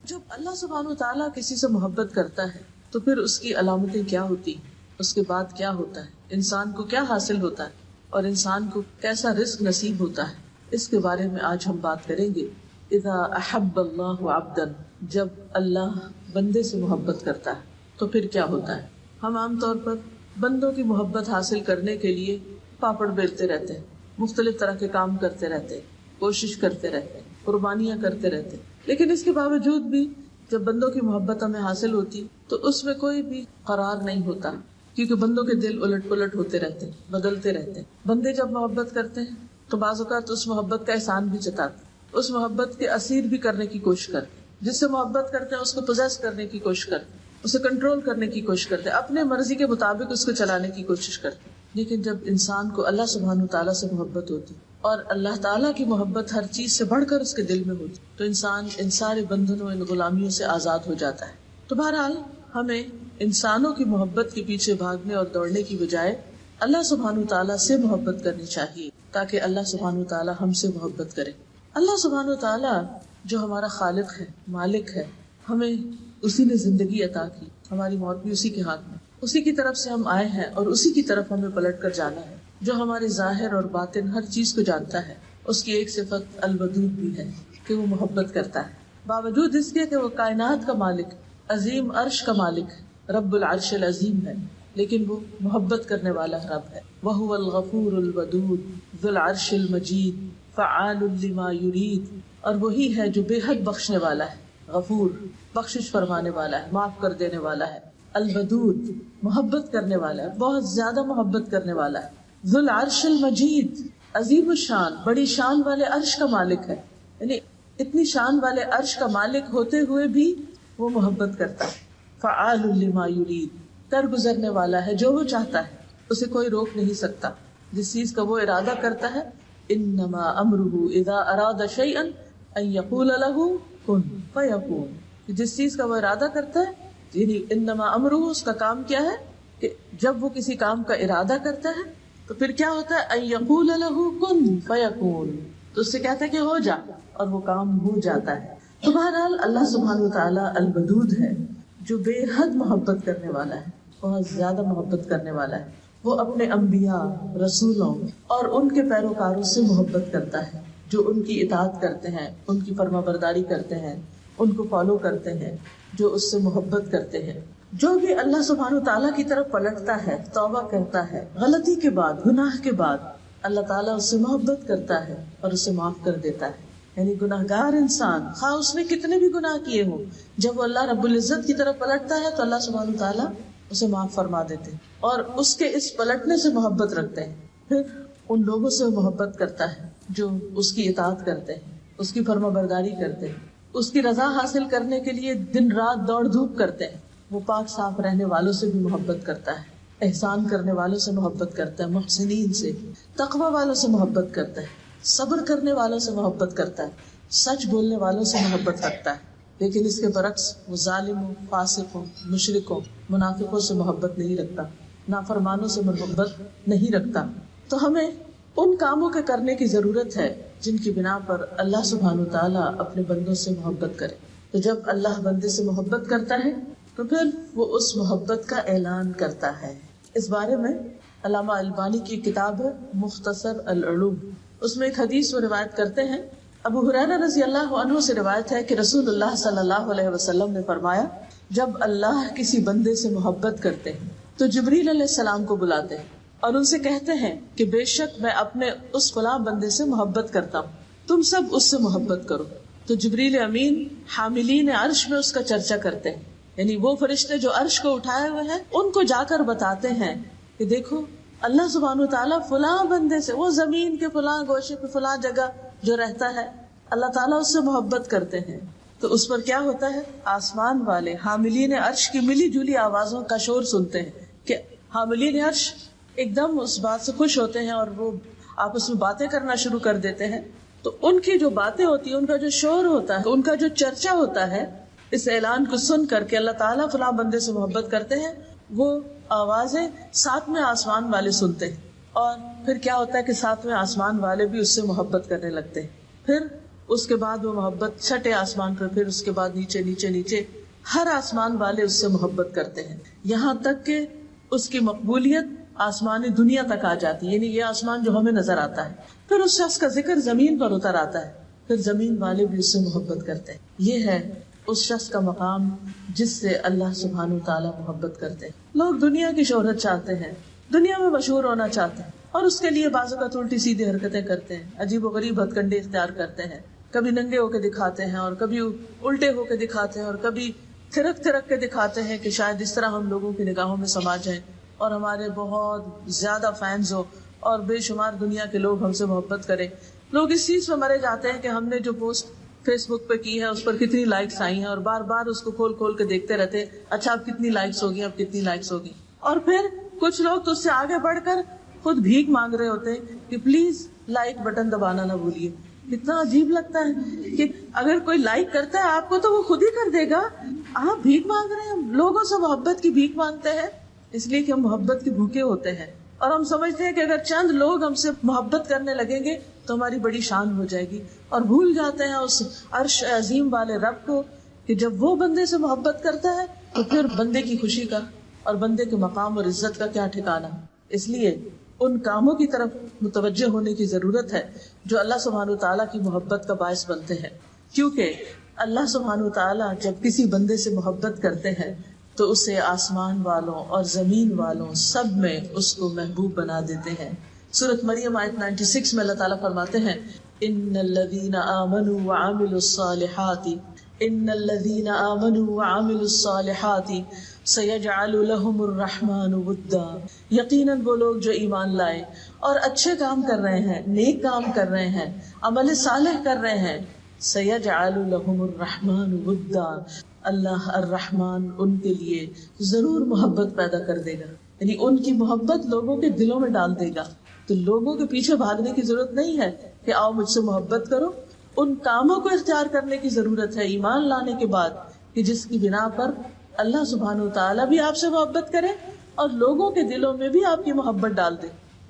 جب اللہ سبحانہ تعالیٰ کسی سے محبت کرتا ہے تو پھر اس کی علامتیں کیا ہوتی ہیں، اس کے بعد کیا ہوتا ہے، انسان کو کیا حاصل ہوتا ہے اور انسان کو کیسا رزق نصیب ہوتا ہے، اس کے بارے میں آج ہم بات کریں گے۔ اذا احب اللہ عبدا، جب اللہ بندے سے محبت کرتا ہے تو پھر کیا ہوتا ہے۔ ہم عام طور پر بندوں کی محبت حاصل کرنے کے لیے پاپڑ بیلتے رہتے ہیں، مختلف طرح کے کام کرتے رہتے ہیں، کوشش کرتے رہتے ہیں، قربانیاں کرتے رہتے ہیں، لیکن اس کے باوجود بھی جب بندوں کی محبت ہمیں حاصل ہوتی تو اس میں کوئی بھی قرار نہیں ہوتا، کیونکہ بندوں کے دل الٹ پلٹ ہوتے رہتے ہیں، بدلتے رہتے ہیں۔ بندے جب محبت کرتے ہیں تو بعض اوقات اس محبت کا احسان بھی جتاتے ہیں، اس محبت کے اسیر بھی کرنے کی کوشش کرتے ہیں، جس سے محبت کرتے ہیں اس کو پوزیس کرنے کی کوشش کرتے ہیں، اسے کنٹرول کرنے کی کوشش کرتے ہیں، اپنے مرضی کے مطابق اس کو چلانے کی کوشش کرتے ہیں۔ لیکن جب انسان کو اللہ سبحانہ تعالیٰ سے محبت ہوتی اور اللہ تعالیٰ کی محبت ہر چیز سے بڑھ کر اس کے دل میں ہوتی تو انسان ان سارے بندھنوں، ان غلامیوں سے آزاد ہو جاتا ہے۔ تو بہرحال ہمیں انسانوں کی محبت کے پیچھے بھاگنے اور دوڑنے کی بجائے اللہ سبحانہ تعالیٰ سے محبت کرنی چاہیے، تاکہ اللہ سبحانہ تعالیٰ ہم سے محبت کرے۔ اللہ سبحانہ تعالیٰ جو ہمارا خالق ہے، مالک ہے، ہمیں اسی نے زندگی عطا کی، ہماری موت بھی اسی کے ہاتھ میں، اسی کی طرف سے ہم آئے ہیں اور اسی کی طرف ہمیں پلٹ کر جانا ہے، جو ہمارے ظاہر اور باطن ہر چیز کو جانتا ہے۔ اس کی ایک صفت الودود بھی ہے کہ وہ محبت کرتا ہے، باوجود اس کے کہ وہ کائنات کا مالک، عظیم عرش کا مالک ہے، رب العرش العظیم ہے، لیکن وہ محبت کرنے والا رب ہے۔ وَهُوَ الْغَفُورُ الْوَدُودُ ذُو الْعَرْشِ الْمَجِيدُ فَعَالٌ لِمَا يُرِيدُ، اور وہی ہے جو بے حد بخشنے والا ہے، غفور بخشش فرمانے والا ہے، معاف کر دینے والا ہے، الودود محبت کرنے والا ہے، بہت زیادہ محبت کرنے والا ہے، ذو العرش المجید عظیم الشان بڑی شان والے عرش کا مالک ہے، یعنی اتنی شان والے عرش کا مالک ہوتے ہوئے بھی وہ محبت کرتا ہے۔ فعال لما یرید کر گزرنے والا ہے جو وہ چاہتا ہے، اسے کوئی روک نہیں سکتا، جس چیز کا وہ ارادہ کرتا ہے۔ انما امرہ اذا اراد شیئا ان یقول له کن فیکون، جس چیز کا وہ ارادہ کرتا ہے، یعنی انما امرہ اس کا کام کیا ہے کہ جب وہ کسی کام کا ارادہ کرتا ہے تو پھر کیا ہوتا ہے، ان یقول له کن فیکون، تو اس سے کہتا ہے کہ ہو جا، اور وہ کام ہو جاتا ہے۔ تو بہرحال اللہ سبحانہ وتعالی الودود ہے، جو بے حد محبت کرنے والا ہے، بہت زیادہ محبت کرنے والا ہے۔ وہ اپنے انبیاء، رسولوں اور ان کے پیروکاروں سے محبت کرتا ہے، جو ان کی اطاعت کرتے ہیں، ان کی فرما برداری کرتے ہیں، ان کو فالو کرتے ہیں، جو اس سے محبت کرتے ہیں۔ جو بھی اللہ سبحانہ تعالیٰ کی طرف پلٹتا ہے، توبہ کرتا ہے، غلطی کے بعد، گناہ کے بعد، اللہ تعالیٰ اس سے محبت کرتا ہے اور اسے معاف کر دیتا ہے۔ یعنی گناہ گار انسان، خواہ اس نے کتنے بھی گناہ کیے ہوں، جب وہ اللہ رب العزت کی طرف پلٹتا ہے تو اللہ سبحانہ تعالیٰ اسے معاف فرما دیتے ہیں اور اس کے اس پلٹنے سے محبت رکھتے ہیں۔ پھر ان لوگوں سے محبت کرتا ہے جو اس کی اطاعت کرتے ہیں، اس کی فرما برداری کرتے ہیں، اس کی رضا حاصل کرنے کے لیے دن رات دوڑ دھوپ کرتے ہیں۔ وہ پاک صاف رہنے والوں سے بھی محبت کرتا ہے، احسان کرنے والوں سے محبت کرتا ہے، محسنین سے، تقوی والوں سے محبت کرتا ہے، صبر کرنے والوں سے محبت کرتا ہے، سچ بولنے والوں سے محبت رکھتا ہے۔ لیکن اس کے برعکس وہ ظالموں، فاسقوں، مشرکوں، منافقوں سے محبت نہیں رکھتا، نافرمانوں سے محبت نہیں رکھتا۔ تو ہمیں ان کاموں کے کرنے کی ضرورت ہے جن کی بنا پر اللہ سبحانہ تعالیٰ اپنے بندوں سے محبت کرے۔ تو جب اللہ بندے سے محبت کرتا ہے تو پھر وہ اس محبت کا اعلان کرتا ہے۔ اس بارے میں علامہ البانی کی کتاب ہے مختصر العلوم، اس میں ایک حدیث وہ روایت کرتے ہیں، ابو ہریرہ رضی اللہ عنہ سے روایت ہے کہ رسول اللہ صلی اللہ علیہ وسلم نے فرمایا، جب اللہ کسی بندے سے محبت کرتے ہیں تو جبریل علیہ السلام کو بلاتے ہیں اور ان سے کہتے ہیں کہ بے شک میں اپنے اس فلاں بندے سے محبت کرتا ہوں، تم سب اس سے محبت کرو۔ تو جبریل امین حاملین عرش میں اس کا چرچا کرتے ہیں، یعنی وہ فرشتے جو عرش کو اٹھائے ہوئے ہیں ان کو جا کر بتاتے ہیں کہ دیکھو اللہ سبحانہ تعالیٰ فلاں بندے سے، وہ زمین کے فلاں گوشے پہ فلاں جگہ جو رہتا ہے، اللہ تعالیٰ اس سے محبت کرتے ہیں۔ تو اس پر کیا ہوتا ہے، آسمان والے حاملین عرش کی ملی جلی آوازوں کا شور سنتے ہیں کہ حاملین عرش ایک دم اس بات سے خوش ہوتے ہیں اور وہ آپس میں باتیں کرنا شروع کر دیتے ہیں۔ تو ان کی جو باتیں ہوتی ہیں، ان کا جو شور ہوتا ہے، ان کا جو چرچا ہوتا ہے، اس اعلان کو سن کر کے اللہ تعالیٰ فلاں بندے سے محبت کرتے ہیں، وہ آوازیں ساتویں آسمان والے سنتے ہیں، اور پھر کیا ہوتا ہے کہ ساتویں آسمان والے بھی اس سے محبت کرنے لگتے ہیں۔ پھر اس کے بعد وہ محبت چھٹے آسمان پر، پھر اس کے بعد نیچے نیچے نیچے ہر آسمان والے اس سے محبت کرتے ہیں، یہاں تک کہ اس کی مقبولیت آسمانی دنیا تک آ جاتی ہے، یعنی یہ آسمان جو ہمیں نظر آتا ہے، پھر اس شخص کا ذکر زمین پر اتر آتا ہے، پھر زمین والے بھی اس سے محبت کرتے ہیں۔ یہ ہے اس شخص کا مقام جس سے اللہ سبحانہ وتعالی محبت کرتے ہیں۔ لوگ دنیا کی شہرت چاہتے ہیں، دنیا میں مشہور ہونا چاہتے ہیں، اور اس کے لیے بعض اوقات الٹی سیدھی حرکتیں کرتے ہیں، عجیب و غریب ہتھ کنڈے اختیار کرتے ہیں، کبھی ننگے ہو کے دکھاتے ہیں اور کبھی الٹے ہو کے دکھاتے ہیں اور کبھی تھرک تھرک کے دکھاتے ہیں کہ شاید اس طرح ہم لوگوں کی نگاہوں میں سما جائیں اور ہمارے بہت زیادہ فینز ہو اور بے شمار دنیا کے لوگ ہم سے محبت کریں۔ لوگ اس چیز پہ مرے جاتے ہیں کہ ہم نے جو پوسٹ فیس بک پہ کی ہے اس پر کتنی لائکس آئی ہیں، اور بار بار اس کو کھول کھول کے دیکھتے رہتے ہیں، اچھا اب کتنی لائکس ہوگی، اب کتنی لائکس ہوگی۔ اور پھر کچھ لوگ تو اس سے آگے بڑھ کر خود بھیک مانگ رہے ہوتے ہیں کہ پلیز لائک بٹن دبانا نہ بھولیے۔ کتنا عجیب لگتا ہے کہ اگر کوئی لائک کرتا ہے آپ کو تو وہ خود ہی کر دے گا، آپ بھیک مانگ رہے ہیں۔ لوگوں سے محبت کی بھیک مانگتے ہیں اس لیے کہ ہم محبت کے بھوکے ہوتے ہیں، اور ہم سمجھتے ہیں کہ اگر چند لوگ ہم سے محبت کرنے لگیں گے تو ہماری بڑی شان ہو جائے گی، اور بھول جاتے ہیں اس عرش عظیم والے رب کو کہ جب وہ بندے سے محبت کرتا ہے تو پھر بندے کی خوشی کا اور بندے کے مقام اور عزت کا کیا ٹھکانہ۔ اس لیے ان کاموں کی طرف متوجہ ہونے کی ضرورت ہے جو اللہ سبحانہ وتعالیٰ کی محبت کا باعث بنتے ہیں، کیونکہ اللہ سبحانہ وتعالیٰ جب کسی بندے سے محبت کرتے ہیں تو اسے آسمان والوں اور زمین والوں سب میں اس کو محبوب بنا دیتے ہیں۔ سورۃ مریم آیت 96 میں اللہ تعالیٰ فرماتے ہیں ان الذین آمنوا وعملوا الصالحات ان الذین آمنوا وعملوا الصالحات سیجعل لهم الرحمن ودا، یقیناً وہ لوگ جو ایمان لائے اور اچھے کام کر رہے ہیں، نیک کام کر رہے ہیں، عمل صالح کر رہے ہیں، سیجعل لهم الرحمن ودا، اللہ الرحمن ان کے لیے ضرور محبت پیدا کر دے گا، یعنی ان کی محبت لوگوں کے دلوں میں ڈال دے گا۔ تو لوگوں کے پیچھے بھاگنے کی ضرورت نہیں ہے کہ آؤ مجھ سے محبت کرو، ان کاموں کو اختیار کرنے کی ضرورت ہے ایمان لانے کے بعد کہ جس کی بنا پر اللہ سبحانہ وتعالیٰ بھی آپ سے محبت کرے اور لوگوں کے دلوں میں بھی آپ کی محبت ڈال دے۔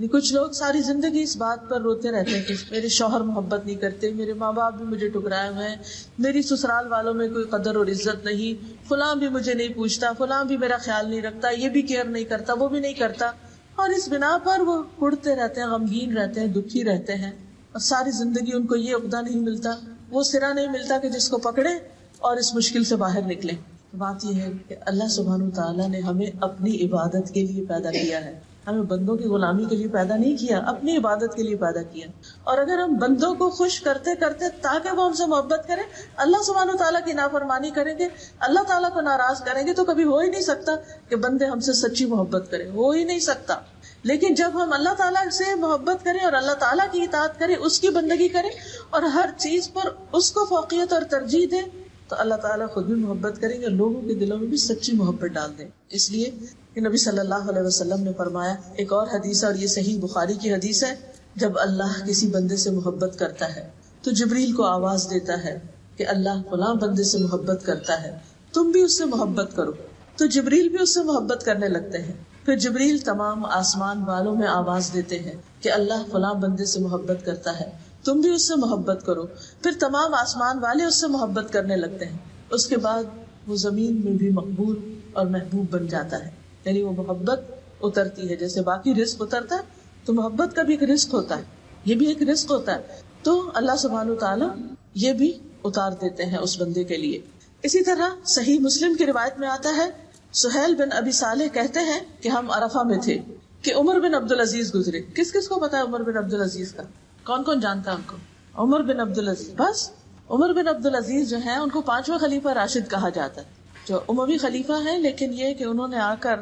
کچھ لوگ ساری زندگی اس بات پر روتے رہتے ہیں کہ میرے شوہر محبت نہیں کرتے، میرے ماں باپ بھی مجھے ٹکرائے ہوئے ہیں، میری سسرال والوں میں کوئی قدر اور عزت نہیں، فلاں بھی مجھے نہیں پوچھتا، فلاں بھی میرا خیال نہیں رکھتا، یہ بھی کیئر نہیں کرتا، وہ بھی نہیں کرتا، اور اس بنا پر وہ کڑتے رہتے ہیں، غمگین رہتے ہیں، دکھی رہتے ہیں، اور ساری زندگی ان کو یہ عقدہ نہیں ملتا، وہ سرا نہیں ملتا کہ جس کو پکڑے اور اس مشکل سے باہر نکلے۔ بات یہ ہے کہ اللہ سبحانہ وتعالیٰ نے ہمیں اپنی عبادت کے لیے پیدا کیا ہے، ہمیں بندوں کی غلامی کے لیے پیدا نہیں کیا، اپنی عبادت کے لیے پیدا کیا۔ اور اگر ہم بندوں کو خوش کرتے کرتے تاکہ وہ ہم سے محبت کریں، اللہ سبحانہ وتعالیٰ کی نافرمانی کریں گے، اللہ تعالیٰ کو ناراض کریں گے، تو کبھی ہو ہی نہیں سکتا کہ بندے ہم سے سچی محبت کریں، ہو ہی نہیں سکتا۔ لیکن جب ہم اللہ تعالیٰ سے محبت کریں اور اللہ تعالیٰ کی اطاعت کریں، اس کی بندگی کریں اور ہر چیز پر اس کو فوقیت اور ترجیح دیں، تو اللہ تعالیٰ خود بھی محبت کریں گے اور لوگوں کے دلوں میں بھی سچی محبت ڈال دیں۔ اس لیے کہ نبی صلی اللہ علیہ وسلم نے فرمایا، ایک اور حدیث ہے اور یہ صحیح بخاری کی حدیث ہے، جب اللہ کسی بندے سے محبت کرتا ہے تو جبریل کو آواز دیتا ہے کہ اللہ فلاں بندے سے محبت کرتا ہے، تم بھی اس سے محبت کرو، تو جبریل بھی اس سے محبت کرنے لگتے ہیں۔ پھر جبریل تمام آسمان والوں میں آواز دیتے ہیں کہ اللہ فلاں بندے سے محبت کرتا ہے، تم بھی اس سے محبت کرو، پھر تمام آسمان والے اس سے محبت کرنے لگتے ہیں۔ اس کے بعد وہ زمین میں بھی مقبول اور محبوب بن جاتا ہے، یعنی وہ محبت اترتی ہے، جیسے باقی رزق اترتا ہے تو محبت کا بھی ایک رزق ہوتا ہے، یہ بھی ایک رزق ہوتا ہے، تو اللہ سبحانہ وتعالیٰ یہ بھی اتار دیتے ہیں اس بندے کے لیے۔ اسی طرح صحیح مسلم کی روایت میں آتا ہے، سہیل بن ابی صالح کہتے ہیں کہ ہم عرفہ میں تھے کہ عمر بن عبدالعزیز گزرے۔ کس کس کو پتا ہے عمر بن عبدالعزیز کا؟ کون کون جانتا ہے ان کو؟ عمر بن عبدالعزیز، بس عمر بن عبدالعزیز جو ہیں ان کو 5واں خلیفہ راشد کہا جاتا ہے، جو اموی خلیفہ ہیں، لیکن یہ کہ انہوں نے آ کر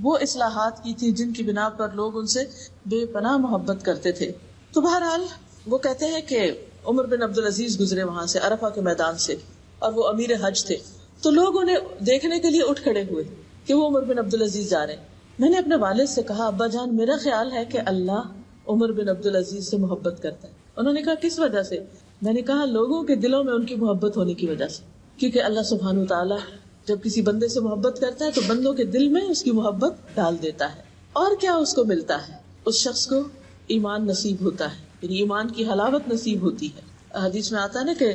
وہ اصلاحات کی تھی جن کی بنا پر لوگ ان سے بے پناہ محبت کرتے تھے۔ تو بہرحال وہ کہتے ہیں کہ عمر بن عبدالعزیز گزرے وہاں سے، عرفہ کے میدان سے، اور وہ امیر حج تھے، تو لوگ انہیں دیکھنے کے لیے اٹھ کھڑے ہوئے کہ وہ عمر بن عبدالعزیز جا رہے ہیں۔ میں نے اپنے والد سے کہا، ابا جان میرا خیال ہے کہ اللہ عمر بن عبدالعزیز سے محبت کرتا ہے۔ انہوں نے کہا کس وجہ سے؟ میں نے کہا لوگوں کے دلوں میں ان کی محبت ہونے کی وجہ سے، کیونکہ اللہ سبحانہ وتعالیٰ جب کسی بندے سے محبت کرتا ہے تو بندوں کے دل میں اس کی محبت ڈال دیتا ہے۔ اور کیا اس کو ملتا ہے؟ اس شخص کو ایمان نصیب ہوتا ہے، یعنی ایمان کی حلاوت نصیب ہوتی ہے۔ حدیث میں آتا ہے نا کہ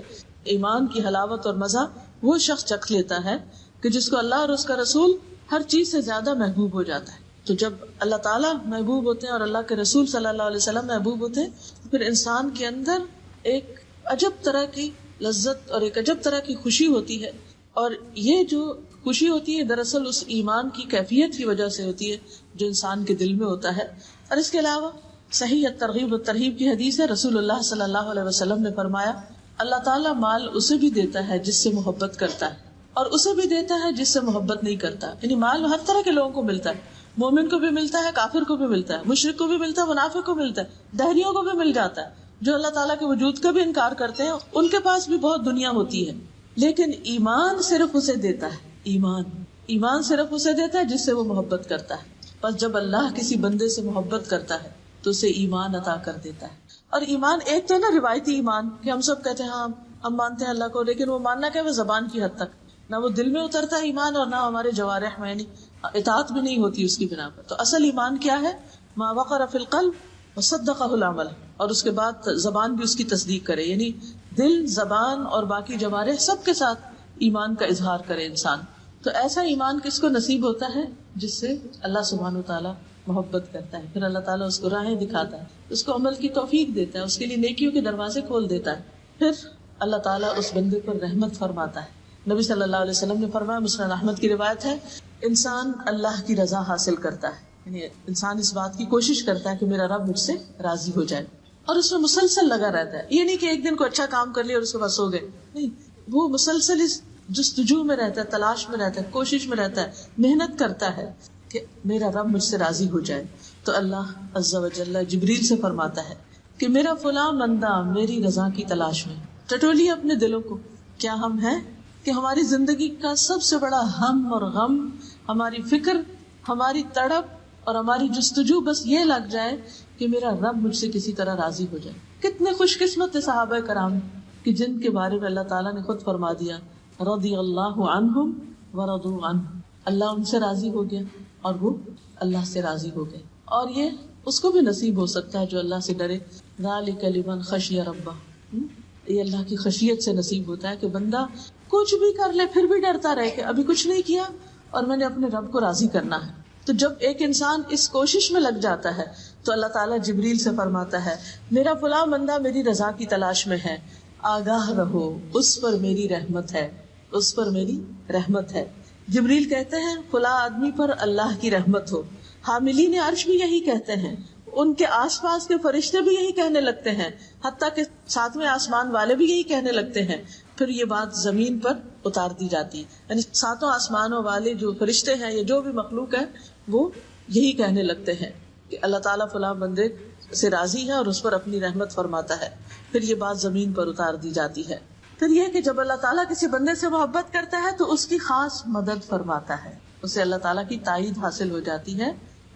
ایمان کی حلاوت اور مزہ وہ شخص چکھ لیتا ہے کہ جس کو اللہ اور اس کا رسول ہر چیز سے زیادہ محبوب ہو جاتا ہے. تو جب اللہ تعالیٰ محبوب ہوتے ہیں اور اللہ کے رسول صلی اللہ علیہ وسلم محبوب ہوتے ہیں تو پھر انسان کے اندر ایک عجب طرح کی لذت اور ایک عجب طرح کی خوشی ہوتی ہے. اور یہ جو خوشی ہوتی ہے دراصل اس ایمان کی کیفیت کی وجہ سے ہوتی ہے جو انسان کے دل میں ہوتا ہے. اور اس کے علاوہ صحیح ترغیب و ترہیب کی حدیث ہے، رسول اللہ صلی اللہ علیہ وسلم نے فرمایا اللہ تعالیٰ مال اسے بھی دیتا ہے جس سے محبت کرتا ہے اور اسے بھی دیتا ہے جس سے محبت نہیں کرتا. یعنی مال ہر طرح کے لوگوں کو ملتا ہے، مومن کو بھی ملتا ہے، کافر کو بھی ملتا ہے، مشرک کو بھی ملتا ہے، منافق کو ملتا ہے، دہریوں کو بھی مل جاتا ہے. جو اللہ تعالیٰ کے وجود کا بھی انکار کرتے ہیں ان کے پاس بھی بہت دنیا ہوتی ہے. لیکن ایمان صرف اسے دیتا ہے، ایمان صرف اسے دیتا ہے جس سے وہ محبت کرتا ہے. بس جب اللہ کسی بندے سے محبت کرتا ہے تو اسے ایمان عطا کر دیتا ہے. اور ایمان ایک تو نا روایتی ایمان کہ ہم سب کہتے ہیں ہاں ہم مانتے ہیں اللہ کو، لیکن وہ ماننا کیا، وہ زبان کی حد تک، نہ وہ دل میں اترتا ہے ایمان اور نہ ہمارے جوارح میں، یعنی اطاعت بھی نہیں ہوتی اس کی بنا پر. تو اصل ایمان کیا ہے، ما وقر فی القلب وصدقہ العمل، اور اس کے بعد زبان بھی اس کی تصدیق کرے، یعنی دل، زبان اور باقی جوارح سب کے ساتھ ایمان کا اظہار کرے انسان. تو ایسا ایمان کس کو نصیب ہوتا ہے، جس سے اللہ سبحانہ وتعالیٰ محبت کرتا ہے. پھر اللہ تعالیٰ اس کو راہیں دکھاتا ہے، اس کو عمل کی توفیق دیتا ہے، اس کے لیے نیکیوں کے دروازے کھول دیتا ہے. پھر اللہ تعالیٰ اس بندے پر رحمت فرماتا ہے. نبی صلی اللہ علیہ وسلم نے فرمایا، مسند احمد کی روایت ہے، انسان اللہ کی رضا حاصل کرتا ہے، یعنی انسان اس بات کی کوشش کرتا ہے کہ میرا رب مجھ سے راضی ہو جائے، اور اس میں مسلسل لگا رہتا ہے. یہ نہیں کہ ایک دن کو اچھا کام کر لیا اور اس کے بعد سو گئے، نہیں، وہ مسلسل اس جستجو میں رہتا ہے، تلاش میں رہتا ہے، کوشش میں رہتا ہے، محنت کرتا ہے کہ میرا رب مجھ سے راضی ہو جائے. تو اللہ عز و جل جبریل سے فرماتا ہے کہ میرا فلاں بندہ میری رضا کی تلاش میں. ٹٹولیے اپنے دلوں کو، کیا ہم ہیں کہ ہماری زندگی کا سب سے بڑا ہم اور غم، ہماری فکر، ہماری تڑپ اور ہماری جستجو بس یہ لگ جائے کہ میرا رب مجھ سے کسی طرح راضی ہو جائے. کتنے خوش قسمت صحابہ کرام کہ جن کے بارے میں اللہ تعالیٰ نے خود فرما دیا رضی اللہ عنہم ورضوا عنہ، اللہ ان سے راضی ہو گیا اور وہ اللہ سے راضی ہو گئے. اور یہ اس کو بھی نصیب ہو سکتا ہے جو اللہ سے ڈرے. ذالک لمن خشی ربہ، یہ اللہ کی خشیت سے نصیب ہوتا ہے کہ بندہ کچھ بھی کر لے پھر بھی ڈرتا رہے کہ ابھی کچھ نہیں کیا اور میں نے اپنے رب کو راضی کرنا ہے. تو جب ایک انسان اس کوشش میں لگ جاتا ہے تو اللہ تعالیٰ جبریل سے فرماتا ہے میرا فلاں بندہ میری رضا کی تلاش میں ہے، آگاہ رہو، اس پر میری رحمت ہے، اس پر میری رحمت ہے. جبریل کہتے ہیں فلاں آدمی پر اللہ کی رحمت ہو. حاملین عرش بھی یہی کہتے ہیں، ان کے آس پاس کے فرشتے بھی یہی کہنے لگتے ہیں، حتیٰ کہ ساتویں آسمان والے بھی یہی کہنے لگتے ہیں. پھر یہ بات زمین پر اتار دی جاتی ہے، یعنی ساتوں آسمانوں والے جو فرشتے ہیں یا جو بھی مخلوق ہے وہ یہی کہنے لگتے ہیں کہ اللہ تعالیٰ فلاں بندے سے راضی ہے اور اس پر اپنی رحمت فرماتا ہے. پھر یہ بات زمین پر اتار دی جاتی ہے. پھر یہ کہ جب اللہ تعالیٰ کسی بندے سے محبت کرتا ہے تو اس کی خاص مدد فرماتا ہے، اسے اللہ تعالیٰ کی تائید حاصل ہو جاتی ہے،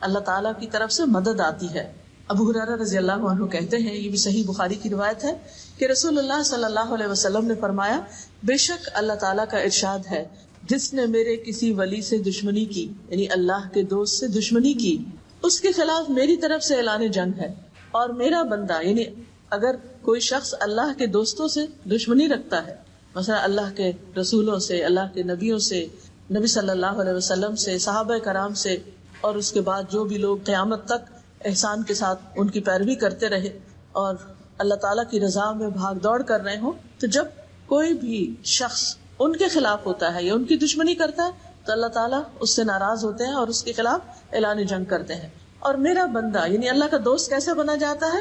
اللہ تعالیٰ کی طرف سے مدد آتی ہے. ابو ہریرہ رضی اللہ عنہ کہتے ہیں، یہ بھی صحیح بخاری کی روایت ہے کہ رسول اللہ صلی اللہ علیہ وسلم نے فرمایا بے شک اللہ تعالیٰ کا ارشاد ہے جس نے میرے کسی ولی سے دشمنی کی، یعنی اللہ کے دوست سے دشمنی کی، اس کے خلاف میری طرف سے اعلان جنگ ہے. اور میرا بندہ، یعنی اگر کوئی شخص اللہ کے دوستوں سے دشمنی رکھتا ہے، مثلا اللہ کے رسولوں سے، اللہ کے نبیوں سے، نبی صلی اللہ علیہ وسلم سے، صحابہ کرام سے، اور اس کے بعد جو بھی لوگ قیامت تک احسان کے ساتھ ان کی پیروی کرتے رہے اور اللہ تعالیٰ کی رضا میں بھاگ دوڑ کر رہے ہوں، تو جب کوئی بھی شخص ان کے خلاف ہوتا ہے یا ان کی دشمنی کرتا ہے تو اللہ تعالیٰ اس سے ناراض ہوتے ہیں اور اس کے خلاف اعلان جنگ کرتے ہیں. اور میرا بندہ، یعنی اللہ کا دوست کیسے بنا جاتا ہے،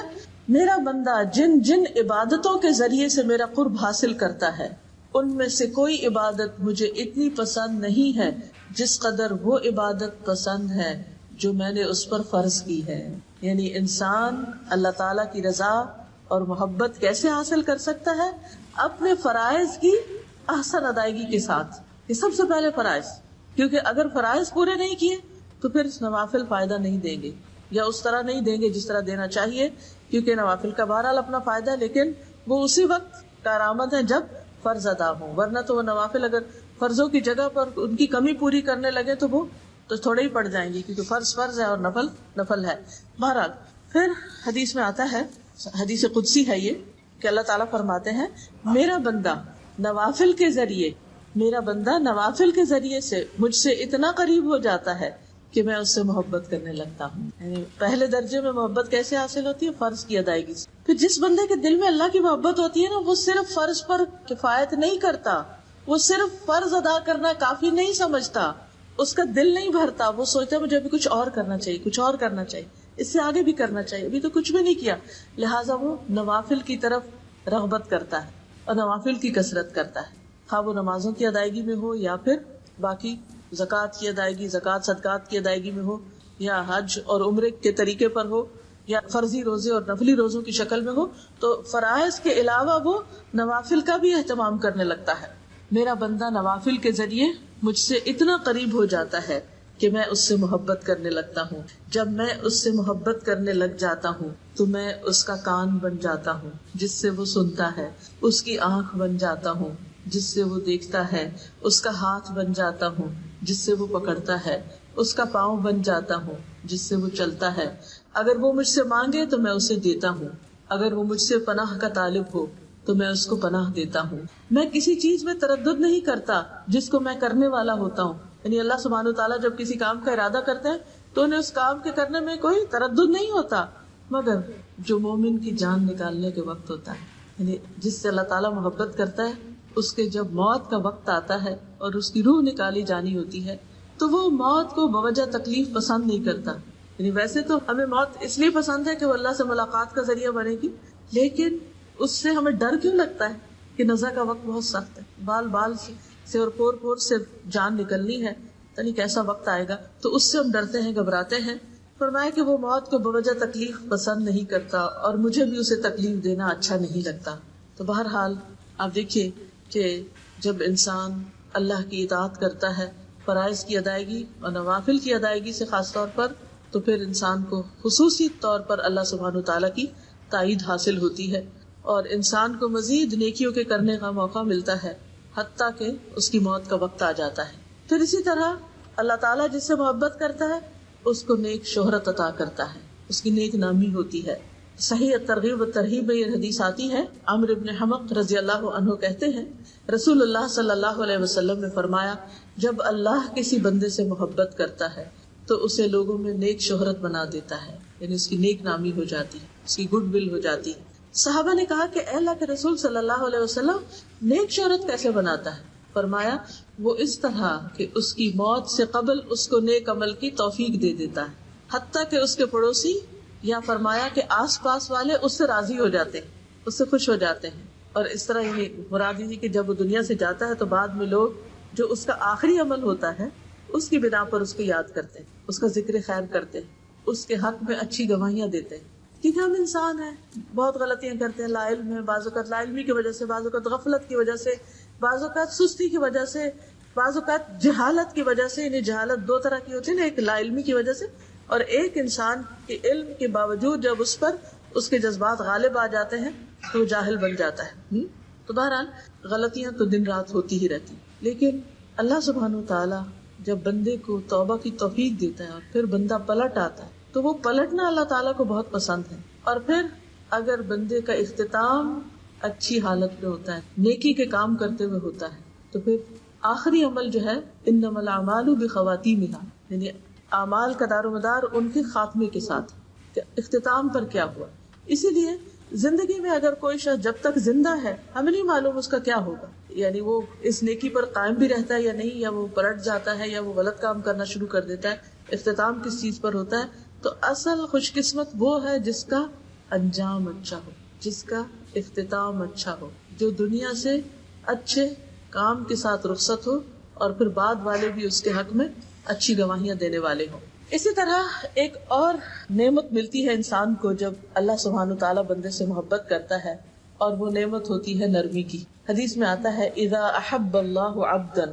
میرا بندہ جن جن عبادتوں کے ذریعے سے میرا قرب حاصل کرتا ہے ان میں سے کوئی عبادت مجھے اتنی پسند نہیں ہے جس قدر وہ عبادت پسند ہے جو میں نے اس پر فرض کی ہے. یعنی انسان اللہ تعالیٰ کی رضا اور محبت کیسے حاصل کر سکتا ہے، اپنے فرائض کی احسن ادائیگی کے ساتھ. یہ سب سے پہلے فرائض، کیونکہ اگر فرائض پورے نہیں کیے تو پھر نوافل فائدہ نہیں دیں گے یا اس طرح نہیں دیں گے جس طرح دینا چاہیے، کیونکہ نوافل کا بہرحال اپنا فائدہ ہے لیکن وہ اسی وقت کارآمد ہے جب فرض ادا ہوں، ورنہ تو وہ نوافل اگر فرضوں کی جگہ پر ان کی کمی پوری کرنے لگے تو وہ تو تھوڑے ہی پڑ جائیں گی، کیونکہ فرض فرض ہے اور نفل نفل ہے. بہرحال پھر حدیث میں آتا ہے، حدیث قدسی ہے یہ، کہ اللہ تعالیٰ فرماتے ہیں میرا بندہ نوافل کے ذریعے سے مجھ سے اتنا قریب ہو جاتا ہے کہ میں اس سے محبت کرنے لگتا ہوں. یعنی پہلے درجے میں محبت کیسے حاصل ہوتی ہے؟ فرض کی ادائیگی سے. پھر جس بندے کے دل میں اللہ کی محبت ہوتی ہے نا، وہ صرف فرض پر کفایت نہیں کرتا، وہ صرف فرض ادا کرنا کافی نہیں سمجھتا، اس کا دل نہیں بھرتا، وہ سوچتا ہے مجھے ابھی کچھ اور کرنا چاہیے، کچھ اور کرنا چاہیے، اس سے آگے بھی کرنا چاہیے، ابھی تو کچھ بھی نہیں کیا. لہٰذا وہ نوافل کی طرف رغبت کرتا ہے اور نوافل کی کثرت کرتا ہے، خواہ وہ نمازوں کی ادائیگی میں ہو یا پھر باقی زکوٰۃ کی ادائیگی، زکوٰۃ صدقات کی ادائیگی میں ہو، یا حج اور عمرے کے طریقے پر ہو، یا فرضی روزے اور نفلی روزوں کی شکل میں ہو. تو فرائض کے علاوہ وہ نوافل کا بھی اہتمام کرنے لگتا ہے. میرا بندہ نوافل کے ذریعے مجھ سے اتنا قریب ہو جاتا ہے کہ میں اس سے محبت کرنے لگتا ہوں. جب میں اس سے محبت کرنے لگ جاتا ہوں تو میں اس کا کان بن جاتا ہوں جس سے وہ سنتا ہے، اس کی آنکھ بن جاتا ہوں جس سے وہ دیکھتا ہے، اس کا ہاتھ بن جاتا ہوں جس سے وہ پکڑتا ہے، اس کا پاؤں بن جاتا ہوں جس سے وہ چلتا ہے. اگر وہ مجھ سے مانگے تو میں اسے دیتا ہوں، اگر وہ مجھ سے پناہ کا طالب ہو تو میں اس کو پناہ دیتا ہوں. میں کسی چیز میں تردد نہیں کرتا جس کو میں کرنے والا ہوتا ہوں. یعنی اللہ سبحانہ وتعالیٰ جب کسی کام کا ارادہ کرتے ہیں تو انہیں اس کام کے کرنے میں کوئی تردد نہیں ہوتا، مگر جو مومن کی جان نکالنے کے وقت ہوتا ہے، یعنی جس سے اللہ تعالیٰ محبت کرتا ہے، اس کے جب موت کا وقت آتا ہے اور اس کی روح نکالی جانی ہوتی ہے تو وہ موت کو بوجہ تکلیف پسند نہیں کرتا. یعنی ویسے تو ہمیں موت اس لیے پسند ہے کہ وہ اللہ سے ملاقات کا ذریعہ بنے گی، لیکن اس سے ہمیں ڈر کیوں لگتا ہے کہ نزع کا وقت بہت سخت ہے، بال سے اور پور سے جان نکلنی ہے، یعنی کیسا وقت آئے گا، تو اس سے ہم ڈرتے ہیں، گھبراتے ہیں. فرمایا کہ وہ موت کو بوجہ تکلیف پسند نہیں کرتا اور مجھے بھی اسے تکلیف دینا اچھا نہیں لگتا. تو بہرحال آپ دیکھیے کہ جب انسان اللہ کی اطاعت کرتا ہے، فرائض کی ادائیگی اور نوافل کی ادائیگی سے خاص طور پر، تو پھر انسان کو خصوصی طور پر اللہ سبحانہ وتعالیٰ کی تائید حاصل ہوتی ہے اور انسان کو مزید نیکیوں کے کرنے کا موقع ملتا ہے، حتیٰ کہ اس کی موت کا وقت آ جاتا ہے. پھر اسی طرح اللہ تعالیٰ جس سے محبت کرتا ہے اس کو نیک شہرت عطا کرتا ہے، اس کی نیک نامی ہوتی ہے. صحیح ترغیب و ترہیب میں یہ حدیث آتی ہے. عمرو بن حمق رضی اللہ عنہ کہتے ہیں رسول اللہ صلی اللہ علیہ وسلم نے فرمایا، جب اللہ کسی بندے سے محبت کرتا ہے تو اسے لوگوں میں نیک شہرت بنا دیتا ہے، یعنی اس کی نیک نامی ہو جاتی ہے، اس کی گڈ ول ہو جاتی ہے. صحابہ نے کہا کہ اے اللہ کے رسول صلی اللہ علیہ وسلم، نیک شہرت کیسے بناتا ہے؟ فرمایا وہ اس طرح کہ اس کی موت سے قبل اس کو نیک عمل کی توفیق دے دیتا ہے، حتیٰ کہ اس کے پڑوسی یا فرمایا کہ آس پاس والے اس سے راضی ہو جاتے ہیں، اس سے خوش ہو جاتے ہیں. اور اس طرح یعنی مراد یہ کہ جب وہ دنیا سے جاتا ہے تو بعد میں لوگ جو اس کا آخری عمل ہوتا ہے اس کی بنا پر اس کو یاد کرتے ہیں، اس کا ذکر خیر کرتے ہیں، اس کے حق میں اچھی گواہیاں دیتے ہیں. کیونکہ ہم انسان ہیں، بہت غلطیاں کرتے ہیں، لا علم ہے، بعض اوقات لا علمی کی وجہ سے، بعض اوقات غفلت کی وجہ سے، بعض اوقات سستی کی وجہ سے، بعض اوقات جہالت کی وجہ سے. یعنی جہالت دو طرح کی ہوتی ہے نا، ایک لا علمی کی وجہ سے اور ایک انسان کے علم کے باوجود جب اس پر اس کے جذبات غالب آ جاتے ہیں تو وہ جاہل بن جاتا ہے. تو بہرحال غلطیاں تو دن رات ہوتی ہی رہتی، لیکن اللہ سبحانہ وتعالیٰ جب بندے کو توبہ کی توفیق دیتا ہے اور پھر بندہ پلٹ آتا ہے تو وہ پلٹنا اللہ تعالیٰ کو بہت پسند ہے. اور پھر اگر بندے کا اختتام اچھی حالت میں ہوتا ہے، نیکی کے کام کرتے ہوئے ہوتا ہے، تو پھر آخری عمل جو ہے انما الاعمال بخواتیمہا، یعنی اعمال کا دار و مدار ان کے خاتمے کے ساتھ، کہ اختتام پر کیا ہوا. اسی لیے زندگی میں اگر کوئی شخص جب تک زندہ ہے ہمیں نہیں معلوم اس کا کیا ہوگا، یعنی وہ اس نیکی پر قائم بھی رہتا ہے یا نہیں، یا وہ پلٹ جاتا ہے یا وہ غلط کام کرنا شروع کر دیتا ہے، اختتام کس چیز پر ہوتا ہے. تو اصل خوش قسمت وہ ہے جس کا انجام اچھا ہو، جس کا اختتام اچھا ہو، جو دنیا سے اچھے کام کے ساتھ رخصت ہو اور پھر بعد والے بھی اس کے حق میں اچھی گواہیاں دینے والے ہوں. اسی طرح ایک اور نعمت ملتی ہے انسان کو جب اللہ سبحانہ وتعالیٰ بندے سے محبت کرتا ہے، اور وہ نعمت ہوتی ہے نرمی کی. حدیث میں آتا ہے اذا احب اللہ عبدا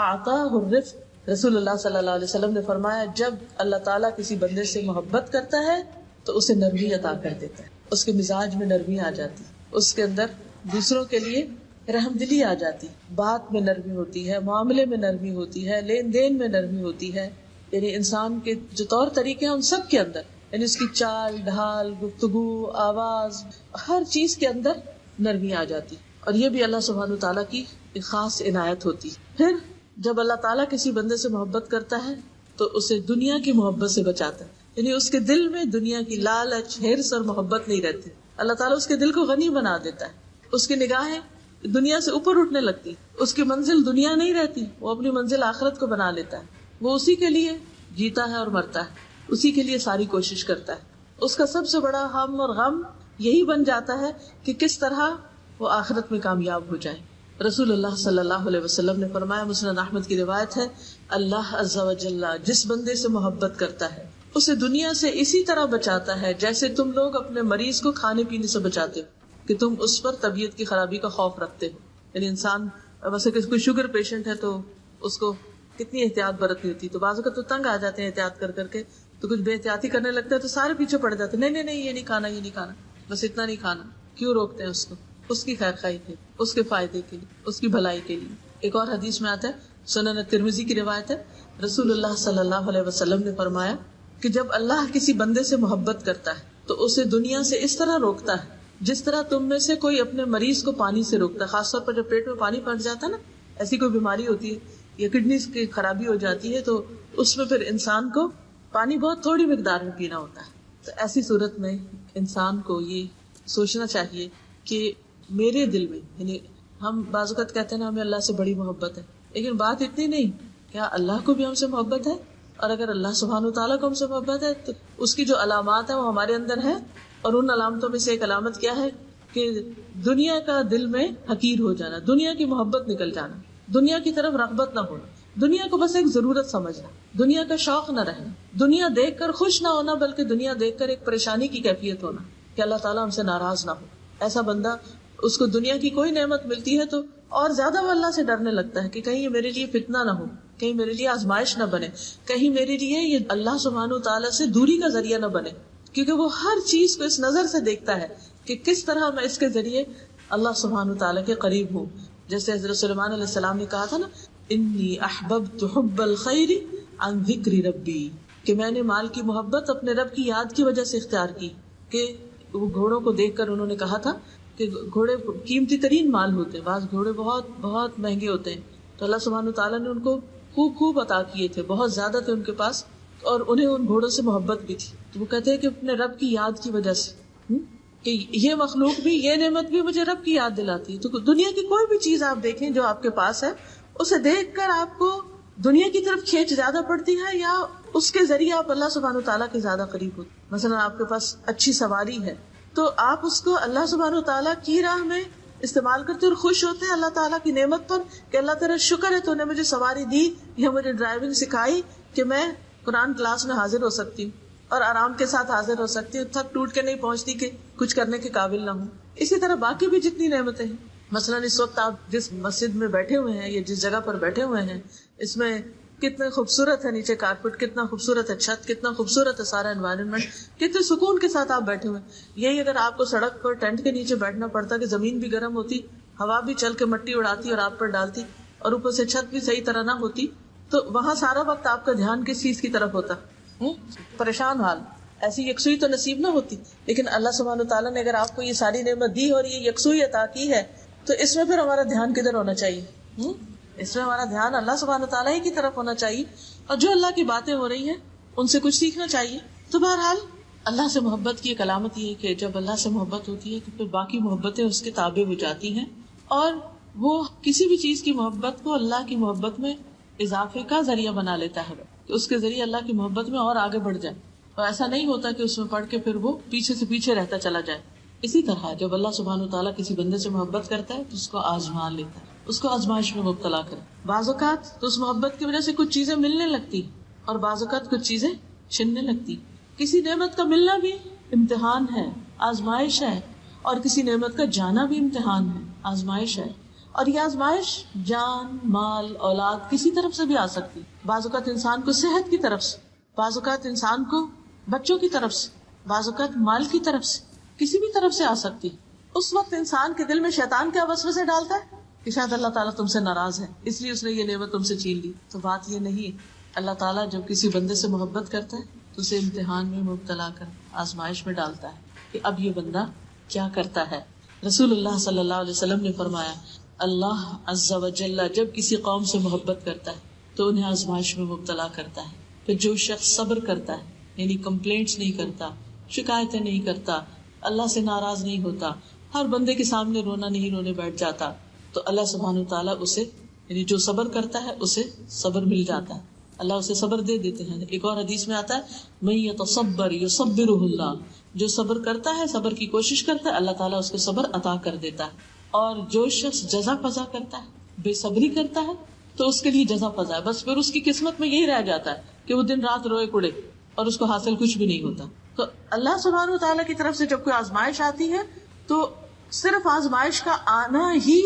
اعطاہ الرفق. رسول اللہ صلی اللہ علیہ وسلم نے فرمایا جب اللہ تعالیٰ کسی بندے سے محبت کرتا ہے تو اسے نرمی عطا کر دیتا ہے، اس کے مزاج میں نرمی آ جاتی، اس کے اندر دوسروں کے لیے رحم دلی آ جاتی، بات میں نرمی ہوتی ہے، معاملے میں نرمی ہوتی ہے، لین دین میں نرمی ہوتی ہے. یعنی انسان کے جو طور طریقے ہیں ان سب کے اندر، یعنی اس کی چال ڈھال، گفتگو، آواز، ہر چیز کے اندر نرمی آ جاتی. اور یہ بھی اللہ سبحانہ تعالیٰ کی ایک خاص عنایت ہوتی. پھر جب اللہ تعالیٰ کسی بندے سے محبت کرتا ہے تو اسے دنیا کی محبت سے بچاتا ہے. یعنی اس کے دل میں دنیا کی لالچ، حرص اور محبت نہیں رہتی. اللہ تعالیٰ اس کے دل کو غنی بنا دیتا ہے. اس کی نگاہیں دنیا سے اوپر اٹھنے لگتی. اس کی منزل دنیا نہیں رہتی، وہ اپنی منزل آخرت کو بنا لیتا ہے. وہ اسی کے لیے جیتا ہے اور مرتا ہے، اسی کے لیے ساری کوشش کرتا ہے. اس کا سب سے بڑا ہم اور غم یہی بن جاتا ہے کہ کس طرح وہ آخرت میں کامیاب ہو جائے. رسول اللہ صلی اللہ علیہ وسلم نے فرمایا، مسند احمد کی روایت ہے، اللہ عز و جل جس بندے سے محبت کرتا ہے اسے دنیا سے اسی طرح بچاتا ہے جیسے تم لوگ اپنے مریض کو کھانے پینے سے بچاتے ہو کہ تم اس پر طبیعت کی خرابی کا خوف رکھتے ہو. یعنی انسان ویسے کوئی شوگر پیشنٹ ہے تو اس کو کتنی احتیاط برتنی ہوتی. تو بعض اوقات تو تنگ آ جاتے ہیں احتیاط کر کر کے، تو کچھ بے احتیاطی کرنے لگتا ہے تو سارے پیچھے پڑ جاتے ہیں، نہیں نہیں یہ نہیں کھانا، یہ نہیں کھانا، بس اتنا نہیں کھانا. کیوں روکتے ہیں اس کو؟ اس کی خیر خواہی کے، اس کے فائدے کے لیے، اس کی بھلائی کے لیے. ایک اور حدیث میں آتا ہے، سنن ترمذی کی روایت ہے، رسول اللہ صلی اللہ علیہ وسلم نے فرمایا کہ جب اللہ کسی بندے سے محبت کرتا ہے تو اسے دنیا سے اس طرح روکتا ہے جس طرح تم میں سے کوئی اپنے مریض کو پانی سے روکتا ہے. خاص طور پر جب پیٹ میں پانی پھٹ جاتا ہے نا، ایسی کوئی بیماری ہوتی ہے یا کڈنیز کی خرابی ہو جاتی ہے تو اس میں پھر انسان کو پانی بہت تھوڑی مقدار میں پینا ہوتا ہے. تو ایسی صورت میں انسان کو یہ سوچنا چاہیے کہ میرے دل میں، یعنی ہم بعض اوقات کہتے ہیں نا ہمیں اللہ سے بڑی محبت ہے، لیکن بات اتنی نہیں، کیا اللہ کو بھی ہم سے محبت ہے؟ اور اگر اللہ سبحانہ وتعالیٰ کو ہم سے محبت ہے تو اس کی جو علامات ہیں وہ ہمارے اندر ہے. اور ان علامتوں میں سے ایک علامت کیا ہے کہ دنیا کا دل میں حقیر ہو جانا، دنیا کی محبت نکل جانا، دنیا کی طرف رغبت نہ ہونا، دنیا کو بس ایک ضرورت سمجھنا، دنیا کا شوق نہ رہنا، دنیا دیکھ کر خوش نہ ہونا بلکہ دنیا دیکھ کر ایک پریشانی کی کیفیت ہونا کہ اللہ تعالیٰ ہم سے ناراض نہ ہو. ایسا بندہ، اس کو دنیا کی کوئی نعمت ملتی ہے تو اور زیادہ وہ اللہ سے ڈرنے لگتا ہے کہ کہیں یہ میرے لیے فتنہ نہ ہو، کہیں میرے لیے آزمائش نہ بنے، کہیں میرے لیے یہ اللہ سبحانہ تعالیٰ سے دوری کا ذریعہ نہ بنے. کیونکہ وہ ہر چیز کو اس نظر سے دیکھتا ہے کہ کس طرح میں اس کے ذریعے اللہ سبحانہ تعالیٰ کے قریب ہوں. جیسے حضرت سلیمان علیہ السلام نے کہا تھا نا، انی احببت حب الخیر عن ذکر ربی، کہ میں نے مال کی محبت اپنے رب کی یاد کی وجہ سے اختیار کی. کہ وہ گھوڑوں کو دیکھ کر انہوں نے کہا تھا کہ گھوڑے قیمتی ترین مال ہوتے ہیں، بعض گھوڑے بہت بہت مہنگے ہوتے ہیں، تو اللہ سبحانہ تعالیٰ نے ان کو خوب خوب عطا کیے تھے، بہت زیادہ تھے ان کے پاس، اور انہیں ان گھوڑوں سے محبت بھی تھی. تو وہ کہتے ہیں کہ اپنے رب کی یاد کی وجہ سے کہ یہ مخلوق بھی، یہ نعمت بھی مجھے رب کی یاد دلاتی ہے. تو دنیا کی کوئی بھی چیز آپ دیکھیں جو آپ کے پاس ہے، اسے دیکھ کر آپ کو دنیا کی طرف کھینچ زیادہ پڑتی ہے یا اس کے ذریعے آپ اللہ سبحانہ تعالیٰ کے زیادہ قریب ہوتے. مثلا آپ کے پاس اچھی سواری ہے تو آپ اس کو اللہ سبحانہ تعالیٰ کی راہ میں استعمال کرتے اور خوش ہوتے ہیں اللہ تعالیٰ کی نعمت پر کہ اللہ تعالیٰ شکر ہے تو نے مجھے سواری دی یا مجھے ڈرائیونگ سکھائی کہ میں قرآن کلاس میں حاضر ہو سکتی ہوں اور آرام کے ساتھ حاضر ہو سکتی ہوں، تھک ٹوٹ کے نہیں پہنچتی کہ کچھ کرنے کے قابل نہ ہوں. اسی طرح باقی بھی جتنی نعمتیں ہیں، مثلا اس وقت آپ جس مسجد میں بیٹھے ہوئے ہیں یا جس جگہ پر بیٹھے ہوئے ہیں، اس میں کتنے خوبصورت ہے، نیچے کارپیٹ کتنا خوبصورت ہے، چھت کتنا خوبصورت ہے، سارا انوائرمنٹ کتنے سکون کے ساتھ آپ بیٹھے ہوئے. یہی اگر آپ کو سڑک پر ٹینٹ کے نیچے بیٹھنا پڑتا کہ زمین بھی گرم ہوتی، ہوا بھی چل کے مٹی اڑاتی اور آپ پر ڈالتی، اور اوپر سے چھت بھی صحیح طرح نہ ہوتی، تو وہاں سارا وقت آپ کا دھیان کس چیز کی طرف ہوتا؟ پریشان حال. ایسی یکسوئی تو نصیب نہ ہوتی. لیکن اللہ سبحانہ تعالیٰ نے اگر آپ کو یہ ساری نعمت دی اور یہ یکسوئی عطا کی ہے تو اس میں پھر ہمارا دھیان کدھر ہونا چاہیے؟ اس میں ہمارا دھیان اللہ سبحانہ تعالیٰ ہی کی طرف ہونا چاہیے، اور جو اللہ کی باتیں ہو رہی ہیں ان سے کچھ سیکھنا چاہیے. تو بہرحال اللہ سے محبت کی ایک علامت یہ ہے کہ جب اللہ سے محبت ہوتی ہے تو پھر باقی محبتیں اس کے تابع ہو جاتی ہیں، اور وہ کسی بھی چیز کی محبت کو اللہ کی محبت میں اضافے کا ذریعہ بنا لیتا ہے کہ اس کے ذریعے اللہ کی محبت میں اور آگے بڑھ جائے. اور ایسا نہیں ہوتا کہ اس میں پڑھ کے پھر وہ پیچھے سے پیچھے رہتا چلا جائے. اسی طرح جب اللہ سبحانہ تعالیٰ کسی بندے سے محبت کرتا ہے تو اس کو آزما لیتا ہے، اس کو آزمائش میں مبتلا کرے. بعض اوقات تو اس محبت کی وجہ سے کچھ چیزیں ملنے لگتی اور بعض اوقات کچھ چیزیں چھننے لگتی. کسی نعمت کا ملنا بھی امتحان ہے، آزمائش ہے، اور کسی نعمت کا جانا بھی امتحان ہے، آزمائش ہے. اور یہ آزمائش جان، مال، اولاد کسی طرف سے بھی آ سکتی. بعض اوقات انسان کو صحت کی طرف سے، بعض اوقات انسان کو بچوں کی طرف سے، بعض اوقات مال کی طرف سے، کسی بھی طرف سے آ سکتی. اس وقت انسان کے دل میں شیطان کیا وسوسے ڈالتا ہے کہ شاید اللہ تعالیٰ تم سے ناراض ہے اس لیے اس نے یہ نعمت تم سے چھین لی. تو بات یہ نہیں. اللہ تعالیٰ جب کسی بندے سے محبت کرتا ہے تو اسے امتحان میں مبتلا کر آزمائش میں ڈالتا ہے کہ اب یہ بندہ کیا کرتا ہے. رسول اللہ صلی اللہ علیہ وسلم نے فرمایا اللہ عز و جل جب کسی قوم سے محبت کرتا ہے تو انہیں آزمائش میں مبتلا کرتا ہے. پھر جو شخص صبر کرتا ہے یعنی کمپلینٹس نہیں کرتا, شکایتیں نہیں کرتا, اللہ سے ناراض نہیں ہوتا, ہر بندے کے سامنے رونا نہیں رونے بیٹھ جاتا, تو اللہ سبحانہ تعالیٰ اسے یعنی جو صبر کرتا ہے اسے صبر مل جاتا ہے, اللہ اسے صبر دے دیتے ہیں. ایک اور حدیث میں آتا ہے من یتصبر یصبرہ اللہ, جو صبر کرتا ہے صبر کی کوشش کرتا ہے اللہ تعالیٰ اس کو صبر عطا کر دیتا ہے. اور جو شخص جزا فضا کرتا ہے بے صبری کرتا ہے تو اس کے لیے جزا فضا ہے, بس پھر اس کی قسمت میں یہی رہ جاتا ہے کہ وہ دن رات روئے کڑے اور اس کو حاصل کچھ بھی نہیں ہوتا. تو اللہ سبحانہ وتعالیٰ کی طرف سے جب کوئی آزمائش آتی ہے تو صرف آزمائش کا آنا ہی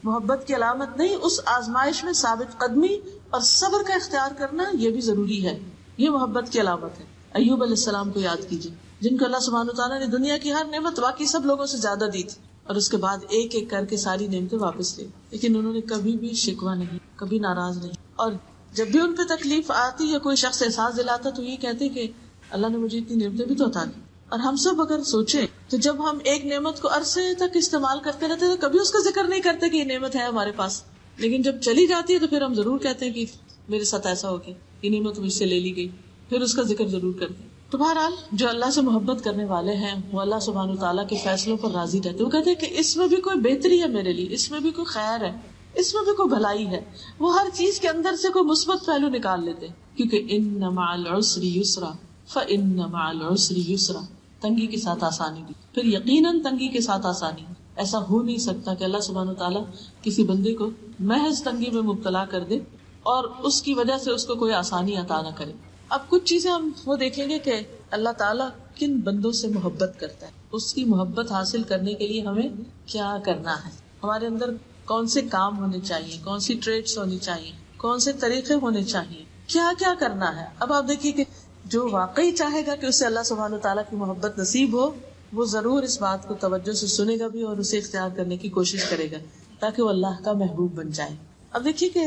محبت کی علامت نہیں, اس آزمائش میں ثابت قدمی اور صبر کا اختیار کرنا یہ بھی ضروری ہے, یہ محبت کی علامت ہے. ایوب علیہ السلام کو یاد کیجیے جن کو اللہ سبحانہ وتعالیٰ نے دنیا کی ہر نعمت باقی سب لوگوں سے زیادہ دی تھی, اور اس کے بعد ایک ایک کر کے ساری نعمتیں واپس لی, لیکن انہوں نے کبھی بھی شکوہ نہیں, کبھی ناراض نہیں. اور جب بھی ان پہ تکلیف آتی یا کوئی شخص احساس دلاتا تو یہ کہتے کہ اللہ نے مجھے اتنی نعمتیں بھی تو عطا کی. اور ہم سب اگر سوچیں تو جب ہم ایک نعمت کو عرصے تک استعمال کرتے رہتے تو کبھی اس کا ذکر نہیں کرتے کہ یہ نعمت ہے ہمارے پاس, لیکن جب چلی جاتی ہے تو پھر ہم ضرور کہتے ہیں کہ میرے ساتھ ایسا ہو گیا, یہ نعمت مجھ سے لے لی گئی, پھر اس کا ذکر ضرور کرتے ہیں. تو بہرحال جو اللہ سے محبت کرنے والے ہیں وہ اللہ سبحانہ وتعالیٰ کے فیصلوں پر راضی رہتے ہیں. وہ کہتے ہیں کہ اس میں بھی کوئی بہتری ہے میرے لیے, اس میں بھی کوئی خیر ہے, اس میں بھی کوئی بھلائی ہے. وہ ہر چیز کے اندر سے کوئی مثبت پہلو نکال لیتے ہیں, کیونکہ ان مع العسر یسرا فان مع العسر یسرا, تنگی کے ساتھ آسانی بھی, پھر یقیناً تنگی کے ساتھ آسانی. ایسا ہو نہیں سکتا کہ اللہ سبحانہ وتعالیٰ کسی بندے کو محض تنگی میں مبتلا کر دے اور اس کی وجہ سے اس کو کوئی آسانی عطا نہ کرے. اب کچھ چیزیں ہم وہ دیکھیں گے کہ اللہ تعالیٰ کن بندوں سے محبت کرتا ہے, اس کی محبت حاصل کرنے کے لیے ہمیں کیا کرنا ہے, ہمارے اندر کون سے کام ہونے چاہیے, کون سی ٹریٹس ہونی چاہیے, کون سے طریقے ہونے چاہیے, کیا کیا کرنا ہے. اب آپ دیکھیے کہ جو واقعی چاہے گا کہ اسے اللہ سبحانہ تعالیٰ کی محبت نصیب ہو وہ ضرور اس بات کو توجہ سے سنے گا بھی اور اسے اختیار کرنے کی کوشش کرے گا تاکہ وہ اللہ کا محبوب بن جائے. اب دیکھیے کہ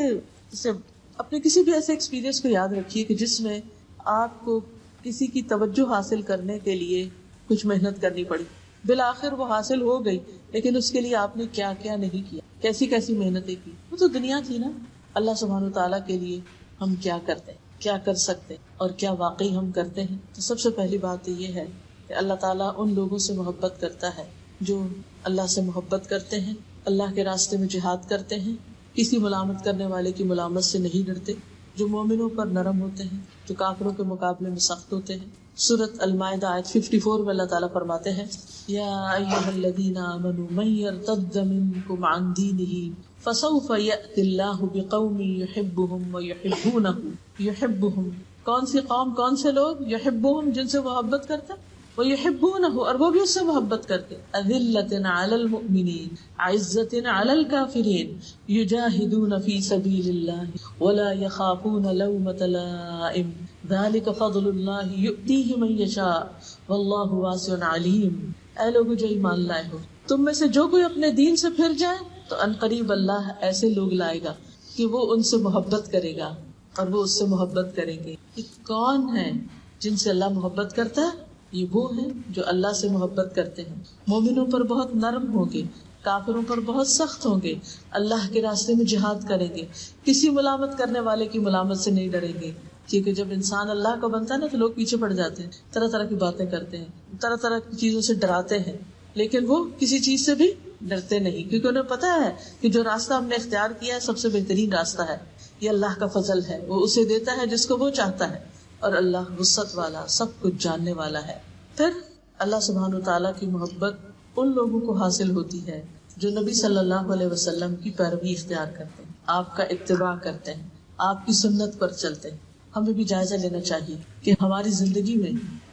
اسے اپنے کسی بھی ایسے ایکسپیرینس کو یاد رکھیے کہ جس میں آپ کو کسی کی توجہ حاصل کرنے کے لیے کچھ محنت کرنی پڑی, بالآخر وہ حاصل ہو گئی, لیکن اس کے لیے آپ نے کیا کیا نہیں کیا, کیسی کیسی محنتیں کی. وہ تو دنیا تھی نا. اللہ سبحانہ تعالیٰ کے لیے ہم کیا کرتے ہیں, کیا کر سکتے ہیں اور کیا واقعی ہم کرتے ہیں. تو سب سے پہلی بات تو یہ ہے کہ اللہ تعالیٰ ان لوگوں سے محبت کرتا ہے جو اللہ سے محبت کرتے ہیں, اللہ کے راستے میں جہاد کرتے ہیں, کسی ملامت کرنے والے کی ملامت سے نہیں ڈرتے, جو مومنوں پر نرم ہوتے ہیں, جو کافروں کے مقابلے میں سخت ہوتے ہیں. سورۃ المائدہ آیت 54 میں اللہ تعالیٰ فرماتے ہیں یا ایھا الذین آمنوا من یرتد منکم عن دینہ فسوف یأتی اللہ بقوم یحبهم ویحبونہ. یحبهم کون سی قوم, کون سے لوگ, یحبهم جن سے محبت کرتے, ویحبونہ اور وہ بھی اس سے محبت کرتے, اذلۃ علی المؤمنین عزۃ علی الکافرین یجاہدون فی سبیل اللہ ولا یخافون لومۃ لائم ذلک فضل اللہ یؤتیہ من یشاء واللہ واسع علیم. اے لوگو جو ایمان لائے ہو, تم میں سے جو کوئی اپنے دین سے پھر جائے تو انقریب اللہ ایسے لوگ لائے گا کہ وہ ان سے محبت کرے گا اور وہ اس سے محبت کریں گے. یہ کون ہے جن سے اللہ محبت کرتا ہے؟ یہ وہ ہیں جو اللہ سے محبت کرتے ہیں, مومنوں پر بہت نرم ہوں گے, کافروں پر بہت سخت ہوں گے, اللہ کے راستے میں جہاد کریں گے, کسی ملامت کرنے والے کی ملامت سے نہیں ڈریں گے. کیونکہ جب انسان اللہ کا بنتا ہے نا تو لوگ پیچھے پڑ جاتے ہیں, طرح طرح کی باتیں کرتے ہیں, طرح طرح کی چیزوں سے ڈراتے ہیں, لیکن وہ کسی چیز سے بھی ڈرتے نہیں, کیونکہ انہیں پتا ہے کہ جو راستہ ہم نے اختیار کیا ہے سب سے بہترین راستہ ہے, یہ اللہ کا فضل ہے, وہ اسے دیتا ہے جس کو وہ چاہتا ہے, اور اللہ وسعت والا سب کچھ جاننے والا ہے. پھر اللہ سبحانہ تعالیٰ کی محبت ان لوگوں کو حاصل ہوتی ہے جو نبی صلی اللہ علیہ وسلم کی پیروی اختیار کرتے ہیں, آپ کا اتباع کرتے ہیں, آپ کی سنت پر چلتے ہیں. ہمیں بھی جائزہ لینا چاہیے کہ ہماری زندگی میں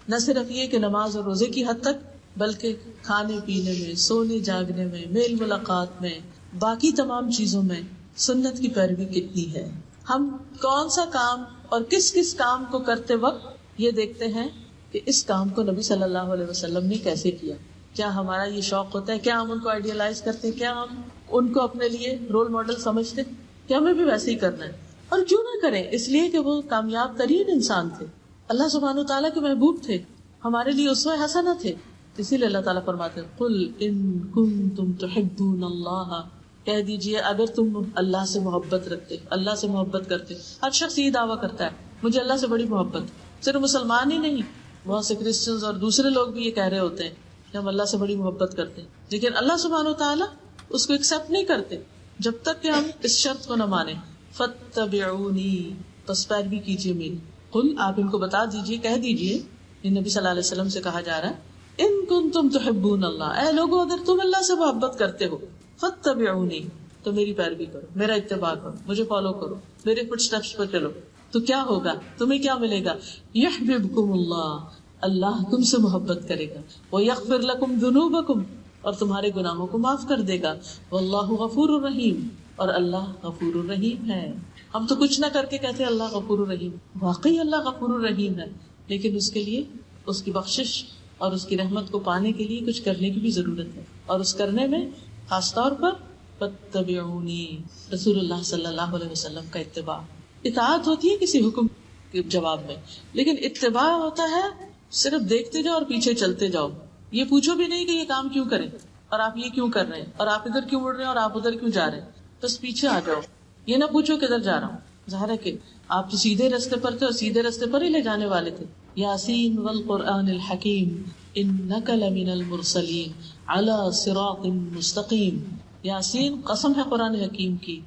نہ صرف یہ کہ نماز اور روزے کی حد تک, بلکہ کھانے پینے میں, سونے جاگنے میں, میل ملاقات میں, باقی تمام چیزوں میں سنت کی پیروی کتنی ہے. ہم کون سا کام اور کس کس کام کو کرتے وقت یہ دیکھتے ہیں کہ اس کام کو نبی صلی اللہ علیہ وسلم نے کیسے کیا, کیا ہمارا یہ شوق ہوتا ہے, کیا ہم ان کو آئیڈیلائز کرتے ہیں, کیا ہم ان کو اپنے لیے رول ماڈل سمجھتے ہیں, کہ ہمیں بھی ویسے ہی کرنا ہے. اور کیوں نہ کریں, اس لیے کہ وہ کامیاب ترین انسان تھے, اللہ سبحانہ تعالیٰ کے محبوب تھے, ہمارے لیے اسوہ حسنہ تھے. اسی لیے اللہ تعالیٰ فرماتے ہیں قل ان کنتم تحبون اللہ، کہہ دیجئے اگر تم اللہ سے محبت رکھتے، اللہ سے محبت کرتے. ہر شخص یہ دعویٰ کرتا ہے مجھے اللہ سے بڑی محبت، صرف مسلمان ہی نہیں، بہت سے کرسچنز اور دوسرے لوگ بھی یہ کہہ رہے ہوتے ہیں کہ ہم اللہ سے بڑی محبت کرتے ہیں، لیکن اللہ سبحانہ وتعالیٰ اس کو ایکسپٹ نہیں کرتے جب تک کہ ہم اس شرط کو نہ مانیں. فاتبعونی، بس پیروی کیجیے میری. قل، آپ ان کو بتا دیجیے، کہہ دیجیے، یہ نبی صلی اللہ علیہ وسلم سے کہا جا رہا ہے، ان کنتم تحبون اللہ، اے لوگو اگر تم اللہ سے محبت کرتے ہو، فاتبعونی، تو میری پیروی کرو، میرا اتباع کرو، مجھے فالو کرو، میرے فٹ سٹیپس پر چلو. تو کیا ہوگا، تمہیں کیا ملے گا؟ یحببکم اللہ، اللہ تم سے محبت کرے گا، ویغفر لکم ذنوبکم، اور تمہارے گناہوں کو معاف کر دے گا، واللہ غفور الرحیم، اور اللہ غفور الرحیم ہے. ہم تو کچھ نہ کر کے کہتے ہیں اللہ غفور الرحیم، واقعی اللہ غفور الرحیم ہے، لیکن اس کے لیے اس کی بخشش اور اس کی رحمت کو پانے کے لیے کچھ کرنے کی بھی ضرورت ہے، اور اس کرنے میں خاص طور پر فاتبعونی، رسول اللہ صلی اللہ علیہ وسلم کا اتباع. اطاعت ہوتی ہے کسی حکم کے جواب میں، لیکن اتباع ہوتا ہے صرف دیکھتے جاؤ اور پیچھے چلتے جاؤ. یہ پوچھو بھی نہیں کہ یہ کام کیوں کریں، اور آپ یہ کیوں کر رہے ہیں، اور آپ ادھر کیوں مڑ رہے ہیں، اور آپ ادھر کیوں جا رہے ہیں، بس پیچھے آ جاؤ. یہ نہ پوچھو کدھر جا رہا ہوں. ظاہر ہے کہ آپ تو سیدھے راستے پر تھے اور سیدھے راستے پر ہی لے جانے والے تھے. یاسین والقرآن الحکیم انک لمن المرسلین علی صراط مستقیم. یاسین قسم ہے قرآن حکیم کی،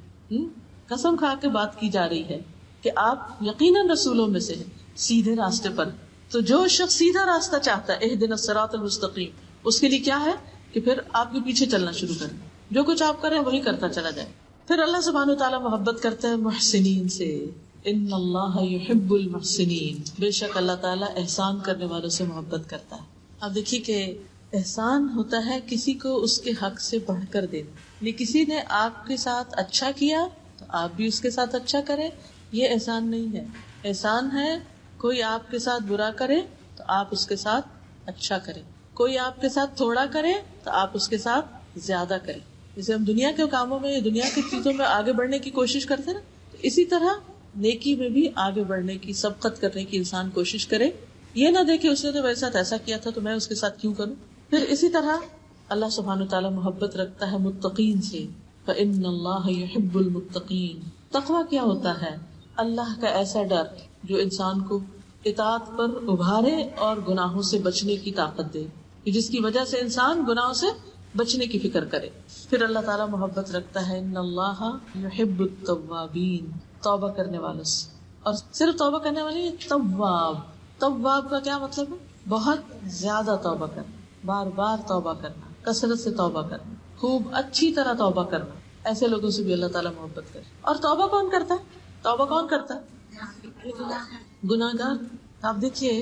قسم کھا کے بات کی جا رہی ہے کہ آپ یقیناً رسولوں میں سے ہیں، سیدھے راستے پر. تو جو شخص سیدھا راستہ چاہتا ہے، اہدنا الصراط المستقیم، اس کے لیے کیا ہے کہ پھر آپ کے پیچھے چلنا شروع کریں، جو کچھ آپ کریں وہی کرتا چلا جائے. پھر اللہ سبحانہ وتعالیٰ محبت کرتا ہے محسنین سے. ان اللہ یحب المحسنین، بے شک اللہ تعالیٰ احسان کرنے والوں سے محبت کرتا ہے. اب دیکھیے کہ احسان ہوتا ہے کسی کو اس کے حق سے بڑھ کر دینا. یہ کسی نے آپ کے ساتھ اچھا کیا تو آپ بھی اس کے ساتھ اچھا کریں، یہ احسان نہیں ہے. احسان ہے کوئی آپ کے ساتھ برا کرے تو آپ اس کے ساتھ اچھا کریں، کوئی آپ کے ساتھ تھوڑا کرے تو آپ اس کے ساتھ زیادہ کریں. جیسے ہم دنیا کے کاموں میں، دنیا کی چیزوں میں آگے بڑھنے کی کوشش کرتے نا، تو اسی طرح نیکی میں بھی آگے بڑھنے کی، سبقت کرنے کی انسان کوشش کرے. یہ نہ دیکھے اس نے تو میرے ساتھ ایسا کیا تھا تو میں اس کے ساتھ کیوں کروں. پھر اسی طرح اللہ سبحانہ وتعالیٰ محبت رکھتا ہے متقین سے. فإن اللہ یحب المتقین. تقویٰ کیا ہوتا ہے؟ اللہ کا ایسا ڈر جو انسان کو اطاعت پر ابھارے اور گناہوں سے بچنے کی طاقت دے، جس کی وجہ سے انسان گناہوں سے بچنے کی فکر کرے. پھر اللہ تعالیٰ محبت رکھتا ہے ان اللہ یحب التوابین، توبہ کرنے والوں سے. اور صرف توبہ کرنے والے، تواب، تواب کا کیا مطلب ہے؟ بہت زیادہ توبہ کرنا، بار بار توبہ کرنا، کثرت سے توبہ کرنا، خوب اچھی طرح توبہ کرنا. ایسے لوگوں سے بھی اللہ تعالیٰ محبت کرے. اور توبہ کون کرتا ہے؟ توبہ کون کرتا ہے؟ گناہ گار. آپ دیکھیے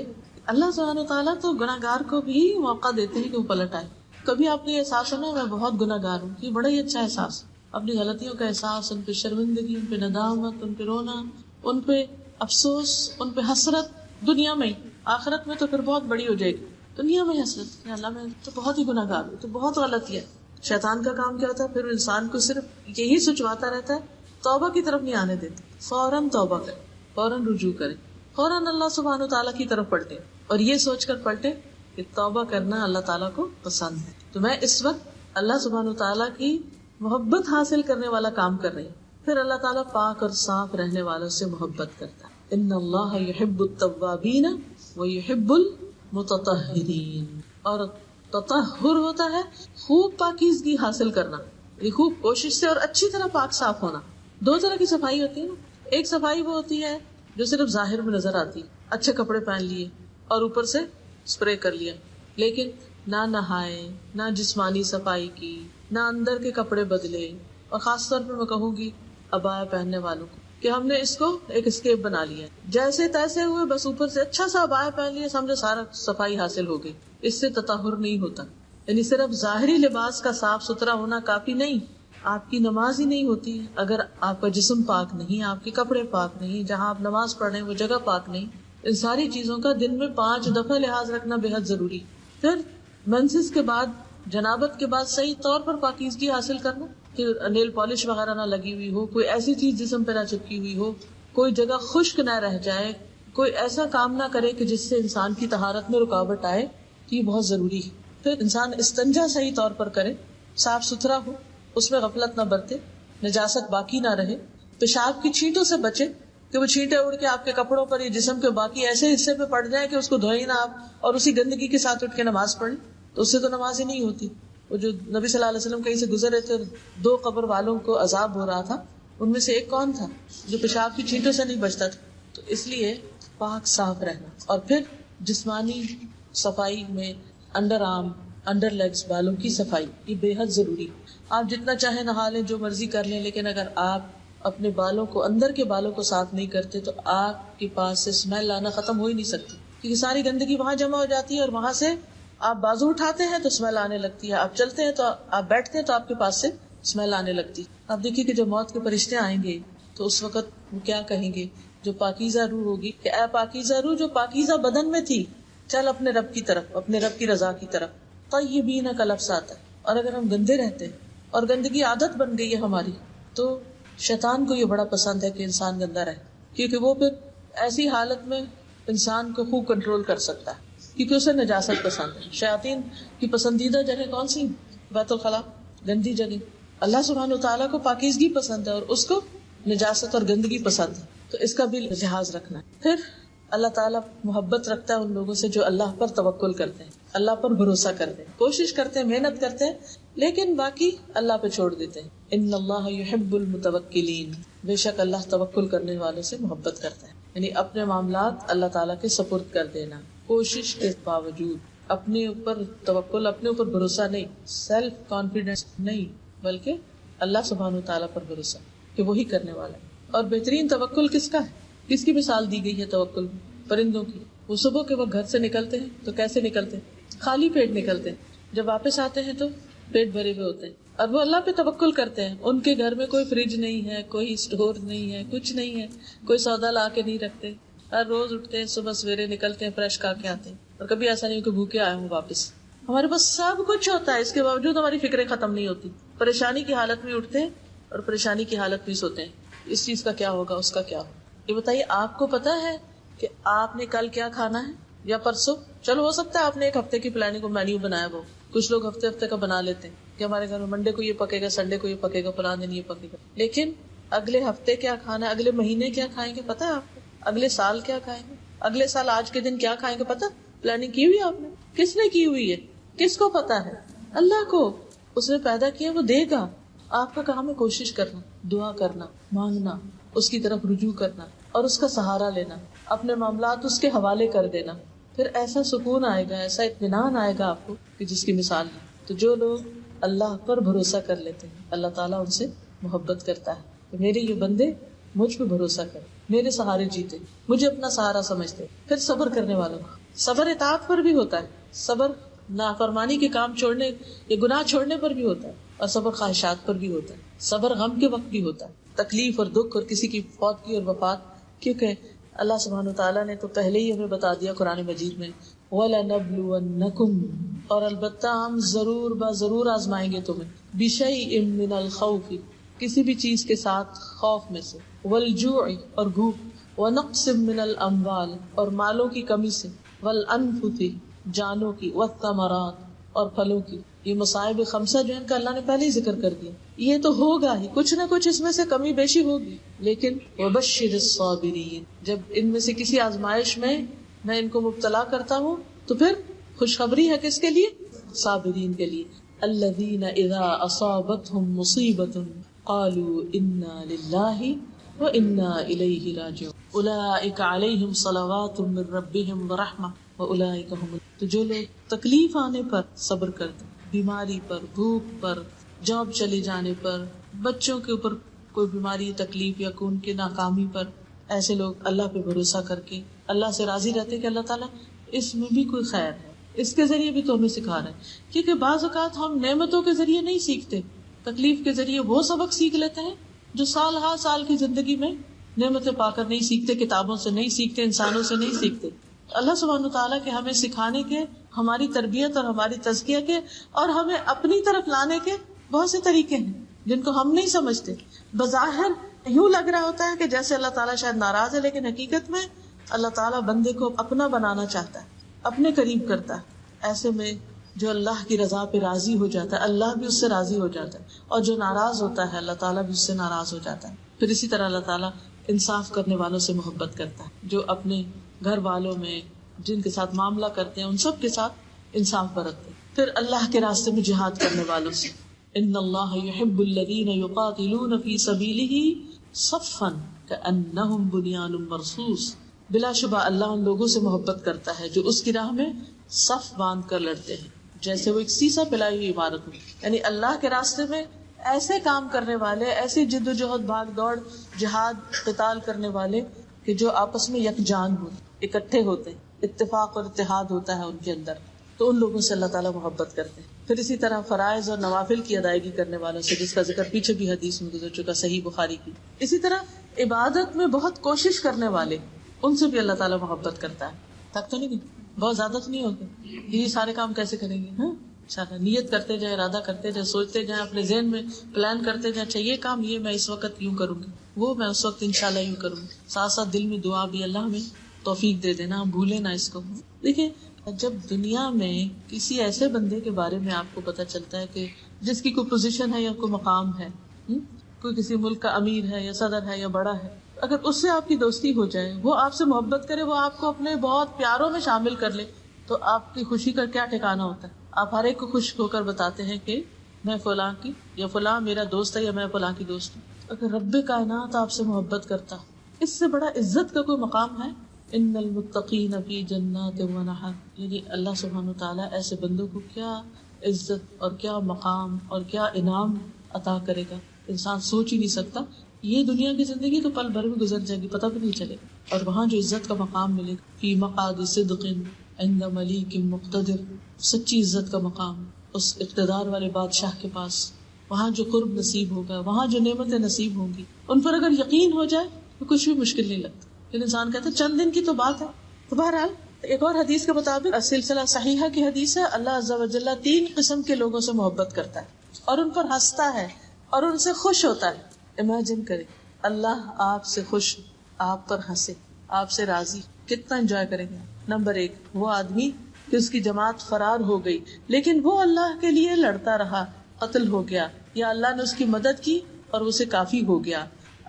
اللہ سبحانہ وتعالیٰ تو گناہ گار کو بھی موقع دیتے ہیں کہ وہ پلٹ آئے. کبھی آپ نے احساس ہونا میں بہت گناہ گار ہوں، یہ بڑا ہی اچھا احساس، اپنی غلطیوں کا احساس، ان پہ شرمندگی، ان پہ ندامت، ان پہ رونا، ان پہ افسوس، ان پہ حسرت دنیا میں. آخرت میں تو پھر بہت بڑی ہو جائے گی. دنیا میں حسرت کہ اللہ میں تو بہت ہی گناہ گار ہوں، تو بہت غلطی ہے. شیطان کا کام کیا ہوتا ہے؟ پھر انسان کو صرف یہی سوچواتا رہتا ہے، توبہ کی طرف نہیں آنے دیتا. فوراً توبہ کرے، فوراً رجوع کرے، فوراً اللہ سبحانہ وتعالیٰ کی طرف پلٹے، اور یہ سوچ کر پلٹے کہ توبہ کرنا اللہ تعالیٰ کو پسند ہے. تو میں اس وقت اللہ سبحانہ وتعالیٰ کی محبت حاصل کرنے والا کام کر رہی ہوں. پھر اللہ تعالیٰ پاک اور صاف رہنے والوں سے محبت کرتا ہے. ان اللہ یحب التوابین ویحب المتطہرین. اور تطہر ہوتا ہے خوب پاکیزگی حاصل کرنا، یہ خوب کوشش سے اور اچھی طرح پاک صاف ہونا. دو طرح کی صفائی ہوتی ہے نا. ایک صفائی وہ ہوتی ہے جو صرف ظاہر میں نظر آتی، اچھے کپڑے پہن لیے اور اوپر سے اسپرے کر لیا، لیکن نہ نہائے، نہ جسمانی صفائی کی، نہ اندر کے کپڑے بدلے. اور خاص طور پہ میں کہوں گی عبایا پہننے والوں کو کہ ہم نے اس کو ایک اسکیپ بنا لیا، جیسے تیسے ہوئے بس اوپر سے اچھا سا عبایا پہن لیا، سمجھو سارا صفائی حاصل ہو گئی. اس سے تطہر نہیں ہوتا. یعنی صرف ظاہری لباس کا صاف ستھرا ہونا کافی نہیں. آپ کی نماز ہی نہیں ہوتی اگر آپ کا جسم پاک نہیں، آپ کے کپڑے پاک نہیں، جہاں آپ نماز پڑھ رہے ہیں وہ جگہ پاک نہیں. ان ساری چیزوں کا دن میں 5 دفعہ لحاظ رکھنا بے حد ضروری. پھر منسس کے بعد، جنابت کے بعد صحیح طور پر پاکیزگی حاصل کرنا کہ نیل پالش وغیرہ نہ لگی ہوئی ہو، کوئی ایسی چیز جسم پہ نہ چپکی ہوئی ہو، کوئی جگہ خشک نہ رہ جائے، کوئی ایسا کام نہ کرے کہ جس سے انسان کی طہارت میں رکاوٹ آئے. یہ بہت ضروری ہے. پھر انسان استنجا صحیح طور پر کرے، صاف ستھرا ہو، اس میں غفلت نہ برتے، نجاست باقی نہ رہے، پیشاب کی چھینٹوں سے بچے کہ وہ چھینٹیں اڑ کے آپ کے کپڑوں پر یا جسم کے باقی ایسے حصے پہ پڑ جائیں کہ اس کو دھوئیں نہ آپ اور اسی گندگی کے ساتھ اٹھ کے نماز پڑھیں، تو اس سے تو نماز ہی نہیں ہوتی. وہ جو نبی صلی اللہ علیہ وسلم کہیں سے گزر رہے تھے، 2 قبر والوں کو عذاب ہو رہا تھا، ان میں سے ایک کون تھا جو پیشاب کی چھینٹوں سے نہیں بچتا تھا. تو اس لیے پاک صاف رہنا. اور پھر جسمانی صفائی میں انڈر آرم، انڈر لیگز، بالوں کی صفائی یہ بے حد ضروری. آپ جتنا چاہیں نہا لیں، جو مرضی کر لیں، لیکن اگر آپ اپنے بالوں کو، اندر کے بالوں کو صاف نہیں کرتے تو آپ کے پاس سے اسمیل آنا ختم ہو ہی نہیں سکتی، کیونکہ ساری گندگی وہاں جمع ہو جاتی ہے اور وہاں سے آپ بازو اٹھاتے ہیں تو اسمیل آنے لگتی ہے، آپ چلتے ہیں تو آپ بیٹھتے ہیں تو آپ کے پاس سے اسمیل آنے لگتی. آپ دیکھیے کہ جب موت کے فرشتے آئیں گے تو اس وقت وہ کیا کہیں گے؟ جو پاکیزہ روح ہوگی کہ اے پاکیزہ روح جو پاکیزہ بدن میں تھی، چل اپنے رب کی طرف، اپنے رب کی رضا کی طرف. طیبین کا لفظ آتا ہے. اور اگر ہم گندے رہتے ہیں اور گندگی عادت بن گئی ہے ہماری، تو شیطان کو یہ بڑا پسند ہے کہ انسان گندا رہے، کیونکہ وہ پھر ایسی حالت میں انسان کو خوب کنٹرول کر سکتا ہے، کیونکہ اسے نجاست پسند ہے. شیاطین کی پسندیدہ جگہ کون سی؟ بیت الخلاء، گندی جگہ. اللہ سبحانہ وتعالیٰ کو پاکیزگی پسند ہے اور اس کو نجاست اور گندگی پسند ہے، تو اس کا بھی لحاظ رکھنا ہے. پھر اللہ تعالیٰ محبت رکھتا ہے ان لوگوں سے جو اللہ پر توکل کرتے ہیں، اللہ پر بھروسہ کرتے ہیں، کوشش کرتے ہیں، محنت کرتے ہیں، لیکن باقی اللہ پہ چھوڑ دیتے ہیں. ان اللہ یحب المتوکلین، بے شک اللہ توکل کرنے والوں سے محبت کرتا ہے. یعنی اپنے معاملات اللہ تعالیٰ کے سپرد کر دینا، کوشش کے باوجود. اپنے اوپر توکل، اپنے اوپر بھروسہ نہیں، سیلف کانفیڈنس نہیں، بلکہ اللہ سبحانہ وتعالیٰ پر بھروسہ کہ وہی کرنے والا ہے. اور بہترین توکل کس کا ہے؟ کس کی مثال دی گئی ہے توکل میں؟ پرندوں کی. وہ صبح کے وقت گھر سے نکلتے ہیں تو کیسے نکلتے ہیں؟ خالی پیٹ نکلتے ہیں. جب واپس آتے ہیں تو پیٹ بھرے ہوئے ہوتے ہیں، اور وہ اللہ پہ توکل کرتے ہیں. ان کے گھر میں کوئی فریج نہیں ہے، کوئی اسٹور نہیں ہے، کچھ نہیں ہے، کوئی سودا لا کے نہیں رکھتے. ہر روز اٹھتے ہیں، صبح سویرے نکلتے ہیں، فریش کھا کے آتے ہیں، اور کبھی ایسا نہیں کہ بھوکے آئے ہوں واپس. ہمارے پاس سب کچھ ہوتا ہے، اس کے باوجود ہماری فکریں ختم نہیں ہوتی. پریشانی کی حالت میں اٹھتے ہیں اور پریشانی کی حالت میں سوتے ہیں. اس چیز کا کیا ہوگا، اس کا کیا ہوگا. یہ بتائیے آپ کو پتا ہے کہ آپ نے کل کیا کھانا ہے یا پرسوں؟ چلو ہو سکتا ہے آپ نے ایک ہفتے کی پلاننگ کو مینیو بنایا، وہ کچھ لوگ ہفتے ہفتے کا بنا لیتے ہیں کہ ہمارے گھر میں منڈے کو یہ پکے گا، سنڈے کو یہ پکے گا، فلاں دن یہ پکے گا. لیکن اگلے ہفتے کیا کھانا ہے، اگلے مہینے کیا کھائیں گے پتا ہے آپ کو؟ اگلے سال کیا کھائیں گے، اگلے سال آج کے دن کیا کھائیں گے پتا؟ پلاننگ کی ہوئی آپ نے؟ کس نے کی ہوئی ہے؟ کس کو پتا ہے؟ اللہ کو. اس نے پیدا کیا، وہ دے گا. آپ کا کام ہے کوشش کرنا، دعا کرنا، مانگنا، اس کی طرف رجوع کرنا اور اس کا سہارا لینا، اپنے معاملات اس کے حوالے کر دینا. پھر ایسا سکون آئے گا، ایسا اطمینان آئے گا آپ کو کہ جس کی مثال ہے. تو جو لوگ اللہ پر بھروسہ کر لیتے ہیں، اللہ تعالیٰ ان سے محبت کرتا ہے کہ میرے یہ بندے مجھ پہ بھروسہ کریں، میرے سہارے جیتے، مجھے اپنا سہارا سمجھتے. پھر صبر کرنے والوں کا صبر اطاعت پر بھی ہوتا ہے، صبر نافرمانی کے کام چھوڑنے یا گناہ چھوڑنے پر بھی ہوتا ہے، اور صبر خواہشات پر بھی ہوتا ہے. صبر غم کے وقت بھی ہوتا ہے، تکلیف اور دکھ اور کسی کی فوت کی اور وفات. کیونکہ اللہ سبحانہ وتعالیٰ نے تو پہلے ہی ہمیں بتا دیا قرآن مجید میں، وَلَنَبْلُوَنَّكُمْ، اور البتہ ہم ضرور آزمائیں گے تمہیں، بِشَيْءٍ مِّنَ الْخَوْفِ، کسی بھی چیز کے ساتھ خوف میں سے، وَالْجُوعِ، اور بھوک، وَنَقْصٍ مِّنَ الْأَمْوَالِ، اور مالوں کی کمی سے، وَالْأَنفُسِ، جانوں کی، وَالثَّمَرَاتِ، اور پھلوں کی. یہ مصائب خمسہ جو ان کا اللہ نے پہلے ہی ذکر کر دیا. یہ تو ہوگا ہی، کچھ نہ کچھ اس میں سے کمی بیشی ہوگی، لیکن وَبَشِّرِ الصَّابِرِينَ، جب ان میں سے کسی آزمائش میں میں ان کو مبتلا کرتا ہوں تو پھر خوشخبری ہے کس کے لیے؟ صابرین کے لیے. الذین اذا اصابتهم مصیبۃ قالوا انا للہ وانا الیہ راجعون اولئک علیہم صلوات من ربہم ورحمہ واولئک هم. تو جو لوگ تکلیف آنے پر صبر کرتے، بیماری پر، بھوک پر، جاب چلے جانے پر، بچوں کے اوپر کوئی بیماری، تکلیف یا ان کی ناکامی پر، ایسے لوگ اللہ پہ بھروسہ کر کے اللہ سے راضی رہتے کہ اللہ تعالیٰ اس میں بھی کوئی خیر ہے، اس کے ذریعے بھی تو ہمیں سکھا رہا ہے. کیونکہ بعض اوقات ہم نعمتوں کے ذریعے نہیں سیکھتے، تکلیف کے ذریعے وہ سبق سیکھ لیتے ہیں جو سال ہر سال کی زندگی میں نعمتیں پا کر نہیں سیکھتے، کتابوں سے نہیں سیکھتے، انسانوں سے نہیں سیکھتے. اللہ سبحانہ تعالیٰ کے ہمیں سکھانے کے، ہماری تربیت اور ہماری تزکیہ کے اور ہمیں اپنی طرف لانے کے بہت سے طریقے ہیں جن کو ہم نہیں سمجھتے. بظاہر یوں لگ رہا ہوتا ہے کہ جیسے اللہ تعالیٰ شاید ناراض ہے، لیکن حقیقت میں اللہ تعالیٰ بندے کو اپنا بنانا چاہتا ہے، اپنے قریب کرتا ہے. ایسے میں جو اللہ کی رضا پہ راضی ہو جاتا ہے اللہ بھی اس سے راضی ہو جاتا ہے، اور جو ناراض ہوتا ہے اللہ تعالیٰ بھی اس سے ناراض ہو جاتا ہے. پھر اسی طرح اللہ تعالیٰ انصاف کرنے والوں سے محبت کرتا ہے، جو اپنے گھر والوں میں جن کے ساتھ معاملہ کرتے ہیں ان سب کے ساتھ انصاف برتتے ہیں. پھر اللہ کے راستے میں جہاد کرنے والوں سے، ان اللہ یحب الذین یقاتلون فی سبیلہ صفا کأنہم بنیان مرصوص. بلا شبہ اللہ ان لوگوں سے محبت کرتا ہے جو اس کی راہ میں صف باندھ کر لڑتے ہیں، جیسے وہ ایک سیسا پلائی ہوئی عمارت میں. یعنی اللہ کے راستے میں ایسے کام کرنے والے، ایسی جد و جہد، بھاگ دوڑ، جہاد، قتال کرنے والے کہ جو آپس میں یکجان ہو، اکٹھے ہوتے ہیں، اتفاق اور اتحاد ہوتا ہے ان کے اندر، تو ان لوگوں سے اللہ تعالیٰ محبت کرتے ہیں. پھر اسی طرح فرائض اور نوافل کی ادائیگی کرنے والوں سے، جس کا ذکر پیچھے بھی حدیث میں گزر چکا صحیح بخاری کی. اسی طرح عبادت میں بہت کوشش کرنے والے، ان سے بھی اللہ تعالیٰ محبت کرتا ہے. تک تو نہیں، بہت زیادہ تو نہیں ہوتے یہ سارے کام کیسے کریں گے. ہاں انشاءاللہ نیت کرتے جائیں، ارادہ کرتے جائیں، سوچتے جائیں، اپنے ذہن میں پلان کرتے جائیں، اچھا یہ کام یہ میں اس وقت یوں کروں گی، وہ میں اس وقت انشاءاللہ یوں کروں گی. ساتھ ساتھ دل میں دعا بھی، اللہ ہمیں توفیق دے دینا، ہم بھولے نہ اس کو. دیکھیں جب دنیا میں کسی ایسے بندے کے بارے میں آپ کو پتہ چلتا ہے کہ جس کی کوئی پوزیشن ہے یا کوئی مقام ہے، کوئی کسی ملک کا امیر ہے یا صدر ہے یا بڑا ہے، اگر اس سے آپ کی دوستی ہو جائے، وہ آپ سے محبت کرے، وہ آپ کو اپنے بہت پیاروں میں شامل کر لے، تو آپ کی خوشی کا کیا ٹھکانہ ہوتا ہے. آپ ہر ایک کو خوش ہو کر بتاتے ہیں کہ میں فلاں کی، یا فلاں میرا دوست ہے، یا میں فلاں کی دوست ہوں. اگر رب کائنات آپ سے محبت کرتا، اس سے بڑا عزت کا کوئی مقام ہے؟ ان المتقین فی جنات و نہر. یعنی اللہ سبحانہ وتعالیٰ ایسے بندوں کو کیا عزت اور کیا مقام اور کیا انعام عطا کرے گا، انسان سوچ ہی نہیں سکتا. یہ دنیا کی زندگی تو پل بھر میں گزر جائے گی، پتہ بھی نہیں چلے گا. اور وہاں جو عزت کا مقام ملے گا، فی مقعد صدق عند ملیک مقتدر، سچی عزت کا مقام اس اقتدار والے بادشاہ کے پاس، وہاں جو قرب نصیب ہوگا، وہاں جو نعمتیں نصیب ہوں گی، ان پر اگر یقین ہو جائے تو کچھ بھی مشکل نہیں لگتا. پھر انسان کہتا ہے چند دن کی تو بات ہے. تو بہرحال ایک اور حدیث کے مطابق، سلسلہ صحیحہ کی حدیث ہے، اللہ عز و جل 3 قسم کے لوگوں سے محبت کرتا ہے اور ان پر ہنستا ہے اور ان سے خوش ہوتا ہے. امیجن کریں اللہ آپ سے خوش، آپ پر ہنسے، آپ سے راضی، کتنا انجوائے کریں گے. نمبر 1 وہ آدمی کہ اس کی جماعت فرار ہو گئی لیکن وہ اللہ کے لیے لڑتا رہا، قتل ہو گیا، یا اللہ نے اس کی مدد کی اور اسے کافی ہو گیا.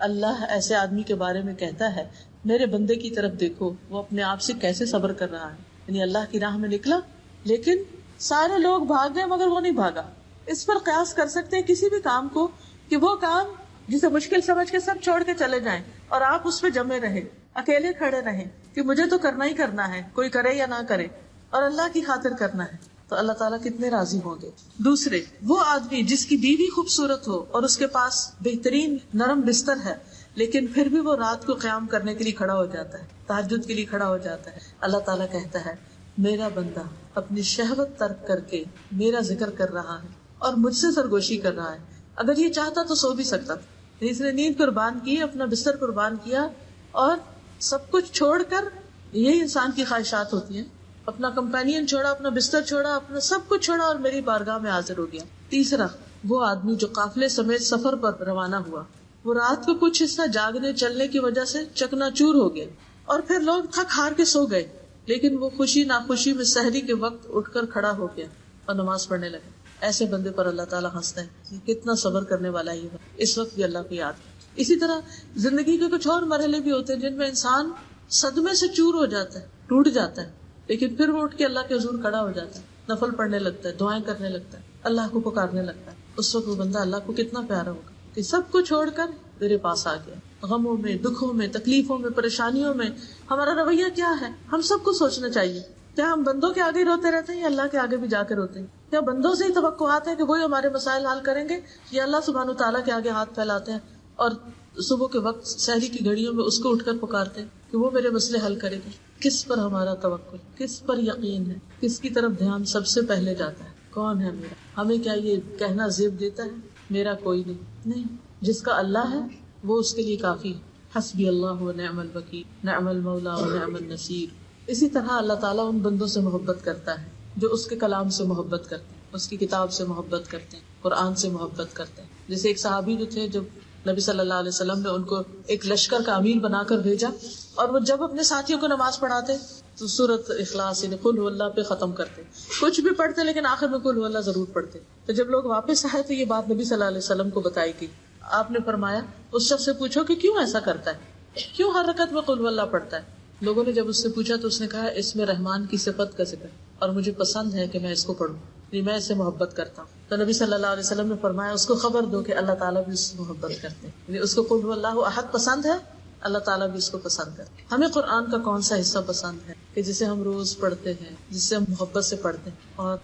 اللہ ایسے آدمی کے بارے میں کہتا ہے میرے بندے کی طرف دیکھو، وہ اپنے آپ سے کیسے صبر کر رہا ہے. یعنی اللہ کی راہ میں نکلا لیکن سارے لوگ بھاگ گئے مگر وہ نہیں بھاگا. اس پر قیاس کر سکتے ہیں کسی بھی کام کو کہ وہ کام جسے مشکل سمجھ کے سب چھوڑ کے چلے جائیں اور آپ اس پہ جمے رہیں، اکیلے کھڑے رہیں کہ مجھے تو کرنا ہی کرنا ہے، کوئی کرے یا نہ کرے، اور اللہ کی خاطر کرنا ہے، تو اللہ تعالیٰ کتنے راضی ہوں گے. دوسرے وہ آدمی جس کی بیوی خوبصورت ہو اور اس کے پاس بہترین نرم بستر ہے لیکن پھر بھی وہ رات کو قیام کرنے کے لیے کھڑا ہو جاتا ہے، تہجد کے لیے کھڑا ہو جاتا ہے. اللہ تعالیٰ کہتا ہے میرا بندہ اپنی شہوت ترک کر کے میرا ذکر کر رہا ہے اور مجھ سے سرگوشی کر رہا ہے. اگر یہ چاہتا تو سو بھی سکتا تھا، اس نے نیند قربان کی، اپنا بستر قربان کیا اور سب کچھ چھوڑ کر، یہی انسان کی خواہشات ہوتی ہیں، اپنا کمپینین چھوڑا، اپنا بستر چھوڑا، اپنا سب کچھ چھوڑا اور میری بارگاہ میں حاضر ہو گیا. تیسرا وہ آدمی جو قافلے سمیت سفر پر روانہ ہوا، وہ رات کو کچھ حصہ جاگنے چلنے کی وجہ سے چکنا چور ہو گیا اور پھر لوگ تھک ہار کے سو گئے، لیکن وہ خوشی ناخوشی میں سحری کے وقت اٹھ کر کھڑا ہو گیا اور نماز پڑھنے لگا. ایسے بندے پر اللہ تعالیٰ ہنستا ہے، کتنا صبر کرنے والا یہ ہے، اس وقت بھی اللہ کو یاد. اسی طرح زندگی کے کچھ اور مرحلے بھی ہوتے ہیں جن میں انسان صدمے سے چور ہو جاتا ہے، ٹوٹ جاتا ہے، لیکن پھر وہ اٹھ کے اللہ کے حضور کھڑا ہو جاتا ہے، نفل پڑھنے لگتا ہے، دعائیں کرنے لگتا ہے، اللہ کو پکارنے لگتا ہے. اس وقت وہ بندہ اللہ کو کتنا پیارا ہوگا کہ سب کو چھوڑ کر میرے پاس آ گیا. غموں میں، دکھوں میں، تکلیفوں میں، پریشانیوں میں ہمارا رویہ کیا ہے؟ ہم سب کو سوچنا چاہیے، کیا ہم بندوں کے آگے روتے رہتے ہیں یا اللہ کے آگے بھی جا کے روتے ہیں؟ کیا بندوں سے ہی توقعات ہے کہ وہی ہمارے مسائل حل کریں گے، یا اللہ سبحانہ وتعالیٰ کے آگے ہاتھ پھیلاتے ہیں اور صبح کے وقت سحری کی گھڑیوں میں اس کو اٹھ کر پکارتے ہیں کہ وہ میرے مسئلے حل کرے گا؟ کس پر ہمارا توکل، کس پر یقین ہے، کس کی طرف دھیان سب سے پہلے جاتا ہے؟ کون ہے میرا؟ ہمیں کیا یہ کہنا زیب دیتا ہے میرا کوئی نہیں. جس کا اللہ ہے وہ اس کے لیے کافی ہے. حسبی اللہ و نعم الوکیل، نعم المولا و نعم النصیر. اسی طرح اللہ تعالیٰ ان بندوں سے محبت کرتا ہے جو اس کے کلام سے محبت کرتے ہیں، اس کی کتاب سے محبت کرتے ہیں، قرآن سے محبت کرتے ہیں. جیسے ایک صحابی جو تھے، جب نبی صلی اللہ علیہ وسلم نے ان کو ایک لشکر کا امیر بنا کر بھیجا، اور وہ جب اپنے ساتھیوں کو نماز پڑھاتے تو سورۃ اخلاص یعنی قل هو اللہ پہ ختم کرتے، کچھ بھی پڑھتے لیکن آخر میں قل هو اللہ ضرور پڑھتے۔ تو جب لوگ واپس آئے تو یہ بات نبی صلی اللہ علیہ وسلم کو بتائی گئی۔ آپ نے فرمایا اس شخص سے پوچھو کہ کیوں ایسا کرتا ہے، کیوں ہر رکعت میں قل هو اللہ پڑھتا ہے؟ لوگوں نے جب اس سے پوچھا تو اس نے کہا اس میں رحمان کی صفت کا ذکر اور مجھے پسند ہے کہ میں اس کو پڑھوں، میں اس سے محبت کرتا ہوں۔ تو نبی صلی اللہ علیہ وسلم نے فرمایا اس کو خبر دو کہ اللہ تعالیٰ بھی اس سے محبت کرتے ہیں، یعنی اس کو قل هو اللہ احد پسند ہے، اللہ تعالیٰ بھی اس کو پسند کرتے ہیں۔ ہمیں قرآن کا کون سا حصہ پسند ہے کہ جسے ہم روز پڑھتے ہیں، جس سے ہم محبت سے پڑھتے ہیں اور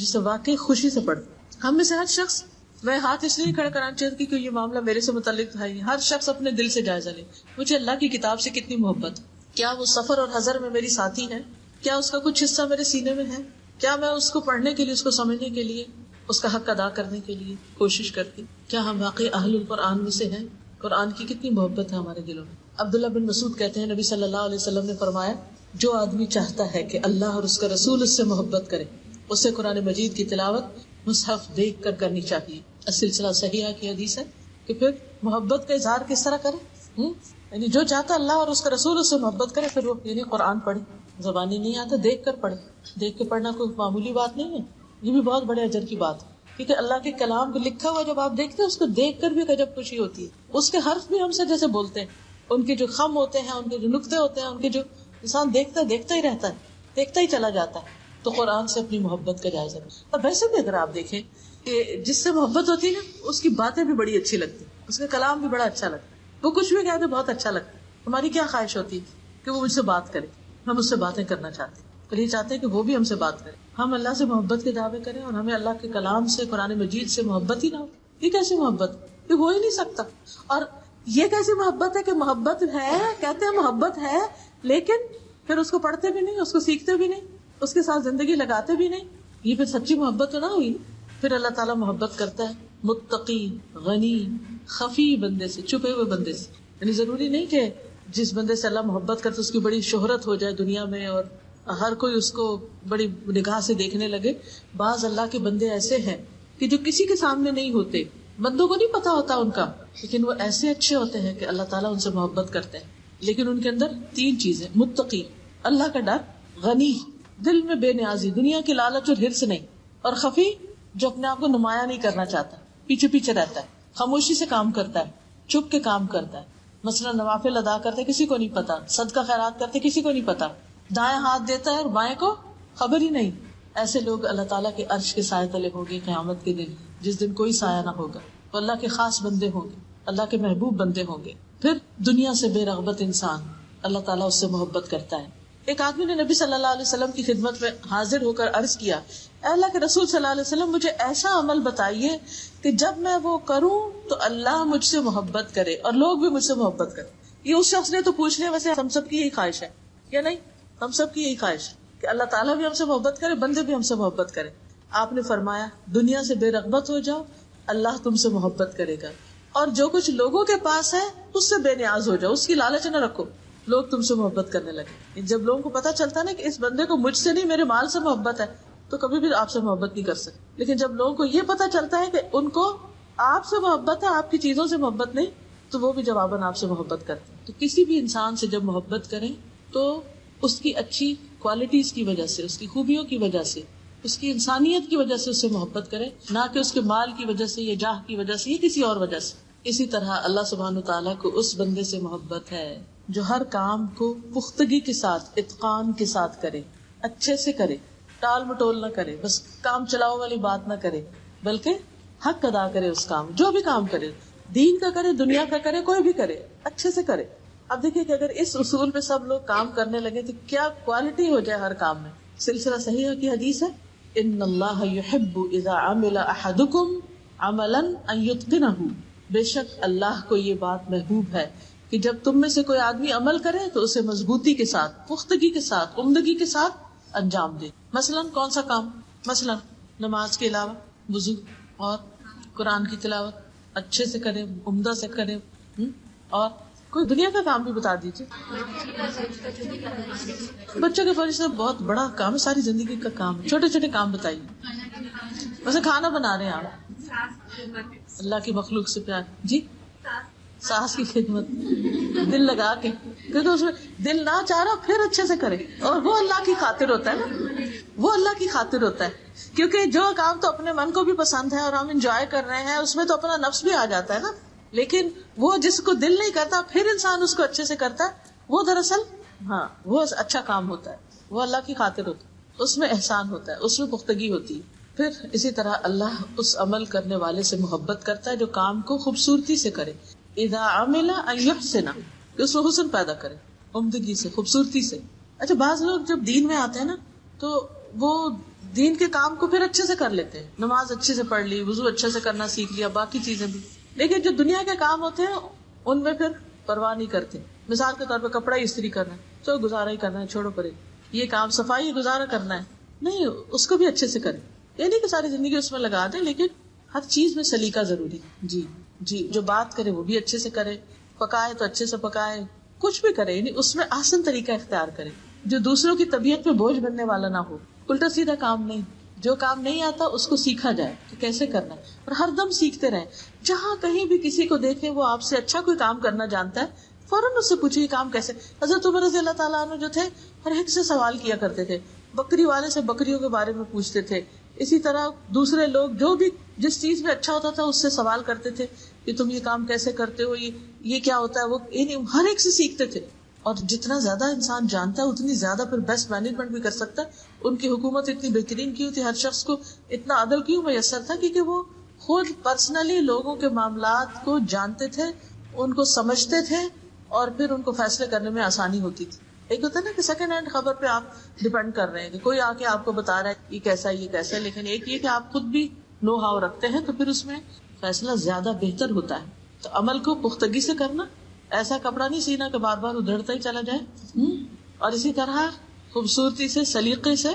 جسے واقعی خوشی سے پڑھتے ہیں؟ ہم میں سے ہر شخص، میں ہاتھ اس لیے کھڑا کرانا چاہتی کہ یہ معاملہ میرے سے متعلق ہے، ہر شخص اپنے دل سے جائزہ لے، مجھے اللہ کی کتاب سے کتنی محبت، کیا وہ سفر اور حضر میں میری ساتھی ہے، کیا اس کا کچھ حصہ میرے سینے میں ہے، کیا میں اس کو پڑھنے کے لیے، اس کو سمجھنے کے لیے، اس کا حق ادا کرنے کے لیے کوشش کرتی، کیا ہم واقعی اہل القرآن میں سے ہیں، قرآن کی کتنی محبت ہے ہمارے دلوں میں۔ عبداللہ بن مسعود کہتے ہیں نبی صلی اللہ علیہ وسلم نے فرمایا جو آدمی چاہتا ہے کہ اللہ اور اس کا رسول اس سے محبت کرے، اسے قرآن مجید کی تلاوت مصحف دیکھ کر کرنی چاہیے۔ سلسلہ صحیحہ کی حدیث ہے کہ پھر محبت کا اظہار کس طرح کرے، یعنی جو چاہتا اللہ اور اس کا رسول اس سے محبت کرے پھر وہ یعنی قرآن پڑھے، زبانی نہیں آتا دیکھ کر پڑھے۔ دیکھ کے پڑھنا کوئی معمولی بات نہیں ہے، یہ بھی بہت بڑے اجر کی بات ہے، کیونکہ اللہ کے کلام کو لکھا ہوا جب آپ دیکھتے ہیں اس کو دیکھ کر بھی ایک عجب خوشی ہوتی ہے۔ اس کے حرف بھی ہم سے جیسے بولتے ہیں، ان کے جو خم ہوتے ہیں، ان کے جو نقطے ہوتے ہیں، ان کے جو انسان دیکھتا ہی رہتا ہے، دیکھتا ہی چلا جاتا ہے۔ تو قرآن سے اپنی محبت کا جائزہ لیں۔ اور ویسے بھی اگر آپ دیکھیں کہ جس سے محبت ہوتی ہے نا اس کی باتیں بھی بڑی اچھی لگتی ہیں، اس کا کلام بھی بڑا اچھا لگتا ہے، وہ کچھ بھی کہتے بہت اچھا لگتا ہے۔ ہماری کیا خواہش ہوتی ہے کہ وہ مجھ سے بات کرے، ہم اس سے باتیں کرنا چاہتے ہیں، اور یہ چاہتے ہیں کہ وہ بھی ہم سے بات کرے، ہم اللہ سے محبت کے دعوے کریں اور ہمیں اللہ کے کلام سے، قرآن مجید سے محبت ہی نہ ہو۔ یہ کیسی محبت، یہ ہو ہی نہیں سکتا۔ اور یہ کیسی محبت ہے کہ محبت ہے، کہتے ہیں محبت ہے، لیکن پھر اس کو پڑھتے بھی نہیں، اس کو سیکھتے بھی نہیں، اس کے ساتھ زندگی لگاتے بھی نہیں، یہ پھر سچی محبت تو نہ ہوئی۔ پھر اللہ تعالیٰ محبت کرتا ہے متقی، غنی، خفی بندے سے، چھپے ہوئے بندے سے۔ یعنی ضروری نہیں کہ جس بندے سے اللہ محبت کرتا اس کی بڑی شہرت ہو جائے دنیا میں اور ہر کوئی اس کو بڑی نگاہ سے دیکھنے لگے۔ بعض اللہ کے بندے ایسے ہیں کہ جو کسی کے سامنے نہیں ہوتے، بندوں کو نہیں پتا ہوتا ان کا، لیکن وہ ایسے اچھے ہوتے ہیں کہ اللہ تعالیٰ ان سے محبت کرتے ہیں۔ لیکن ان کے اندر تین چیزیں، متقی اللہ کا ڈر، غنی دل میں بے نیازی، دنیا کی لالچ اور ہرس نہیں، اور خفی جو اپنے آپ کو نمایاں نہیں کرنا چاہتا، پیچھے پیچھے رہتا ہے، خاموشی سے کام کرتا ہے، چھپ کے کام کرتا ہے۔ مثلا نوافل ادا کرتے کسی کو نہیں پتا، صدقہ خیرات کرتے کسی کو نہیں پتا، دائیں ہاتھ دیتا ہے اور بائیں کو خبر ہی نہیں۔ ایسے لوگ اللہ تعالیٰ کے عرش کے سائے تلے ہوں گے قیامت کے دن، جس دن کوئی سایہ نہ ہوگا۔ وہ اللہ کے خاص بندے ہوں گے، اللہ کے محبوب بندے ہوں گے۔ پھر دنیا سے بے رغبت انسان، اللہ تعالیٰ اس سے محبت کرتا ہے۔ ایک آدمی نے نبی صلی اللہ علیہ وسلم کی خدمت میں حاضر ہو کر عرض کیا، اے اللہ کے رسول صلی اللہ علیہ وسلم، مجھے ایسا عمل بتائیے کہ جب میں وہ کروں تو اللہ مجھ سے محبت کرے اور لوگ بھی مجھ سے محبت کریں۔ یہ اس شخص نے تو پوچھ لیا، ویسے ہم سب کی یہی خواہش ہے یا نہیں؟ ہم سب کی یہی خواہش ہے کہ اللہ تعالیٰ بھی ہم سے محبت کرے، بندے بھی ہم سے محبت کرے۔ آپ نے فرمایا دنیا سے بے رغبت ہو جاؤ، اللہ تم سے محبت کرے گا، اور جو کچھ لوگوں کے پاس ہے اس سے بے نیاز ہو جاؤ، اس کی لالچ نہ رکھو، لوگ تم سے محبت کرنے لگے۔ جب لوگوں کو پتا چلتا نا کہ اس بندے کو مجھ سے نہیں میرے مال سے محبت ہے تو کبھی بھی آپ سے محبت نہیں کر سکتے، لیکن جب لوگوں کو یہ پتا چلتا ہے کہ ان کو آپ سے محبت ہے، آپ کی چیزوں سے محبت نہیں، تو وہ بھی جواباً آپ سے محبت کرتے ہیں۔ تو کسی بھی انسان سے جب محبت کریں تو اس کی اچھی کوالٹیز کی وجہ سے، اس کی خوبیوں کی وجہ سے، اس کی انسانیت کی وجہ سے اس سے محبت کریں، نہ کہ اس کے مال کی وجہ سے یا جاہ کی وجہ سے یا کسی اور وجہ سے۔ اسی طرح اللہ سبحانہ وتعالیٰ کو اس بندے سے محبت ہے جو ہر کام کو پختگی کے ساتھ، اتقان کے ساتھ کرے، اچھے سے کرے، ٹال مٹول نہ کرے، بس کام چلاؤ والی بات نہ کرے، بلکہ حق ادا کرے اس کام، جو بھی کام کرے، دین کا کرے، دنیا کا کرے، کوئی بھی کرے، اچھے سے کرے۔ اب دیکھیے کہ اگر اس اصول پہ سب لوگ کام کرنے لگے تو کیا کوالٹی ہو جائے ہر کام میں۔ سلسلہ صحیحہ کی حدیث ہے، ان اللہ یحب اذا عمل احدکم عملا ان یتقنہ، بے شک اللہ کو یہ بات محبوب ہے کہ جب تم میں سے کوئی آدمی عمل کرے تو اسے مضبوطی کے ساتھ، پختگی کے ساتھ، عمدگی کے ساتھ انجام دے۔ مثلا کون سا کام؟ مثلا نماز کے علاوہ وضو اور قرآن کی تلاوت اچھے سے کرے، عمدہ سے کرے، اور کوئی دنیا کا کام بھی بتا دیجیے۔ بچوں کے فرض سے بہت بڑا کام ہے، ساری زندگی کا کام ہے، چھوٹے چھوٹے کام بتائیے۔ ویسے کھانا بنا رہے ہیں آپ، اللہ کی مخلوق سے پیار، جی ساس کی خدمت دل لگا کے، کیونکہ اس میں دل نہ چاہ رہا پھر اچھے سے کرے، اور وہ اللہ کی خاطر ہوتا ہے نا، وہ اللہ کی خاطر ہوتا ہے. کیونکہ جو کام تو اپنے من کو بھی پسند ہے اور ہم انجوائے کر رہے ہیں، اس میں تو اپنا نفس بھی آ جاتا ہے نا، لیکن وہ جس کو دل نہیں کرتا پھر انسان اس کو اچھے سے کرتا ہے، وہ دراصل وہ اچھا کام ہوتا ہے، وہ اللہ کی خاطر ہوتا ہے، اس میں احسان ہوتا ہے، اس میں پختگی ہوتی ہے. پھر اسی طرح اللہ اس عمل کرنے والے سے محبت کرتا ہے جو کام کو خوبصورتی سے کرے. اذا عمل ان يحسن، کہ اس میں حسن پیدا کرے، عمدگی سے، خوبصورتی سے. اچھا، بعض لوگ جب دین میں آتے ہیں نا تو وہ دین کے کام کو پھر اچھے سے کر لیتے ہیں، نماز اچھے سے پڑھ لی، وضو اچھے سے کرنا سیکھ لیا، باقی چیزیں بھی، لیکن جو دنیا کے کام ہوتے ہیں ان میں پھر پرواہ نہیں کرتے. مثال کے طور پہ کپڑا استری کرنا ہے، تو گزارا ہی کرنا ہے، چھوڑو پرے. یہ کام صفائی گزارا کرنا ہے، نہیں، اس کو بھی اچھے سے کریں. یہ نہیں کہ ساری زندگی اس میں لگا دیں، لیکن ہر چیز میں سلیقہ ضروری. جی جو بات کرے وہ بھی اچھے سے کرے، پکائے تو اچھے سے پکائے، کچھ بھی کرے یعنی اس میں آسان طریقہ اختیار کرے جو دوسروں کی طبیعت پہ بوجھ بننے والا نہ ہو. الٹا سیدھا کام نہیں، جو کام نہیں آتا اس کو سیکھا جائے کہ کیسے کرنا ہے، اور ہر دم سیکھتے رہیں. جہاں کہیں بھی کسی کو دیکھیں وہ آپ سے اچھا کوئی کام کرنا جانتا ہے، فوراً اس سے پوچھے یہ کام کیسے. حضرت عمر رضی اللہ تعالیٰ عنہ جو تھے ہر ایک سے سوال کیا کرتے تھے، بکری والے سے بکریوں کے بارے میں پوچھتے تھے. اسی طرح دوسرے لوگ جو بھی جس چیز میں اچھا ہوتا تھا اس سے سوال کرتے تھے کہ تم یہ کام کیسے کرتے ہو، یہ کیا ہوتا ہے، وہ ہر ایک سے سیکھتے تھے. اور جتنا زیادہ انسان جانتا ہے اتنی زیادہ پھر بیسٹ مینجمنٹ بھی کر سکتا ہے. ان کی حکومت اتنی بہترین کیوں تھی، ہر شخص کو اتنا عدل کیوں میسر تھا، کیونکہ وہ خود پرسنلی لوگوں کے معاملات کو جانتے تھے، ان کو سمجھتے تھے، اور پھر ان کو فیصلے کرنے میں آسانی ہوتی تھی. ایک ہوتا ہے نا کہ سیکنڈ ہینڈ خبر پہ آپ ڈیپینڈ کر رہے ہیں کہ کوئی آ کے آپ کو بتا رہا ہے یہ کیسا یہ کیسا ہے، لیکن ایک یہ کہ آپ خود بھی نو ہاؤ رکھتے ہیں تو پھر اس میں فیصلہ زیادہ بہتر ہوتا ہے. تو عمل کو پختگی سے کرنا، ایسا کپڑا نہیں سینا کہ بار بار ادھڑتا ہی چلا جائے، اور اسی طرح خوبصورتی سے، سلیقے سے،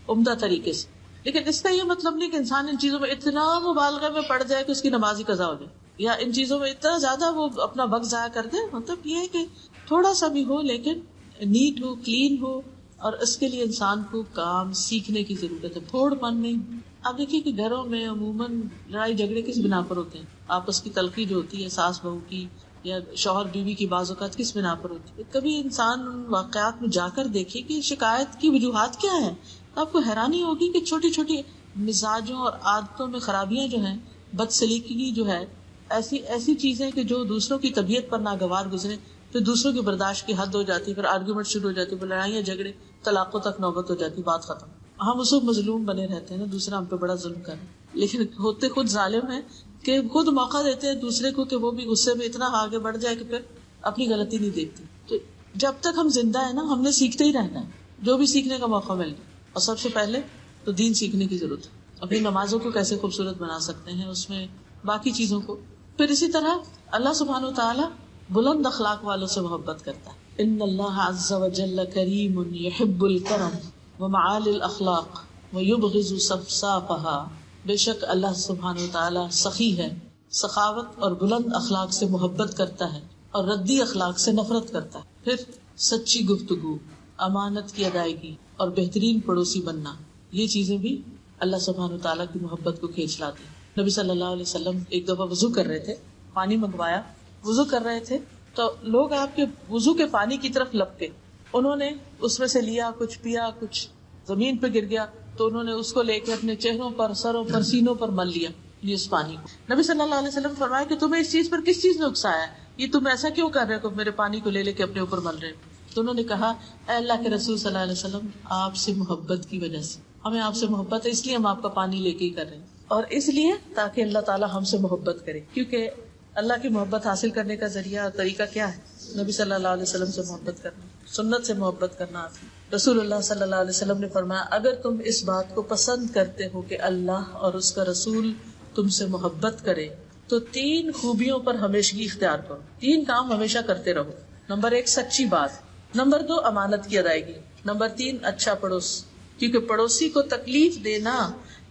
عمدہ طریقے سے. لیکن اس کا یہ مطلب نہیں کہ انسان ان چیزوں میں اتنا مبالغہ میں پڑ جائے کہ اس کی نماز ہی قضا ہو جائے، یا ان چیزوں میں اتنا زیادہ وہ اپنا وقت ضائع کر دے. مطلب یہ ہے کہ تھوڑا سا بھی ہو لیکن نیٹ ہو، کلین ہو، اور اس کے لیے انسان کو کام سیکھنے کی ضرورت ہے، پھوڑ پن نہیں. آپ دیکھیے کہ گھروں میں عموماً لڑائی جھگڑے کس بنا پر ہوتے ہیں، آپس کی تلخی جو ہوتی ہے ساس بہو کی یا شوہر بیوی کی بعض اوقات کس بنا پر ہوتی ہے. کبھی انسان ان واقعات میں جا کر دیکھے کہ شکایت کی وجوہات کیا ہیں، تو آپ کو حیرانی ہوگی کہ چھوٹی چھوٹی مزاجوں اور عادتوں میں خرابیاں جو ہیں، بد سلیقگی جو ہے، ایسی چیزیں کہ جو دوسروں کی طبیعت پر ناگوار گزرے، پھر دوسروں کی برداشت کی حد ہو جاتی، پھر آرگیومنٹ شروع ہو جاتی، پھر لڑائیاں جھگڑے، طلاقوں تک نوبت ہو جاتی، بات ختم. ہم اس وقت مظلوم بنے رہتے ہیں نا، دوسرا ہم پہ بڑا ظلم کر رہے ہیں، لیکن ہوتے خود ظالم ہیں کہ خود موقع دیتے ہیں دوسرے کو کہ وہ بھی غصے میں اتنا آگے بڑھ جائے کہ پھر اپنی غلطی نہیں دیکھتی. تو جب تک ہم زندہ ہیں نا، ہم نے سیکھتے ہی رہنا ہے جو بھی سیکھنے کا موقع مل جائے. اور سب سے پہلے تو دین سیکھنے کی ضرورت ہے. اپنی نمازوں کو کیسے خوبصورت بنا سکتے ہیں، اس میں باقی چیزوں کو. پھر اسی طرح اللہ سبحانہ وتعالی بلند اخلاق والوں سے محبت کرتا ہے. ان اللہ عز وجل کریم یحب الکرم ومعالی الاخلاق ویبغض سفسافها. بے شک اللہ سبحانہ وتعالی سخی ہے، سخاوت اور بلند اخلاق سے محبت کرتا ہے، اور ردی اخلاق سے نفرت کرتا ہے. پھر سچی گفتگو، امانت کی ادائیگی اور بہترین پڑوسی بننا، یہ چیزیں بھی اللہ سبحانہ وتعالی کی محبت کو کھینچ لاتی ہیں. نبی صلی اللہ علیہ وسلم ایک دفعہ وضو کر رہے تھے، پانی منگوایا، وضو کر رہے تھے تو لوگ آپ کے وضو کے پانی کی طرف لپکے. انہوں نے اس میں سے لیا، کچھ پیا، کچھ زمین پہ گر گیا تو انہوں نے اس کو لے کے اپنے چہروں پر، سروں پر، سینوں پر مل لیا اس پانی کو. نبی صلی اللہ علیہ وسلم فرمایا کہ تمہیں اس چیز پر کس چیز نے اکسایا ہے، یہ تم ایسا کیوں کر رہے ہو، میرے پانی کو لے کے اپنے اوپر مل رہے ہو. تو انہوں نے کہا اے اللہ کے رسول صلی اللہ علیہ وسلم، آپ سے محبت کی وجہ سے، ہمیں آپ سے محبت ہے، اس لیے ہم آپ کا پانی لے کے ہی کر رہے ہیں، اور اس لیے تاکہ اللہ تعالیٰ ہم سے محبت کرے. کیونکہ اللہ کی محبت حاصل کرنے کا ذریعہ اور طریقہ کیا ہے؟ نبی صلی اللہ علیہ وسلم سے محبت کرنا، سنت سے محبت کرنا. رسول اللہ صلی اللہ علیہ وسلم نے فرمایا اگر تم اس بات کو پسند کرتے ہو کہ اللہ اور اس کا رسول تم سے محبت کرے تو 3 خوبیوں پر ہمیشگی اختیار کرو، 3 کام ہمیشہ کرتے رہو. نمبر 1 سچی بات، نمبر 2 امانت کی ادائیگی، نمبر 3 اچھا پڑوس. کیونکہ پڑوسی کو تکلیف دینا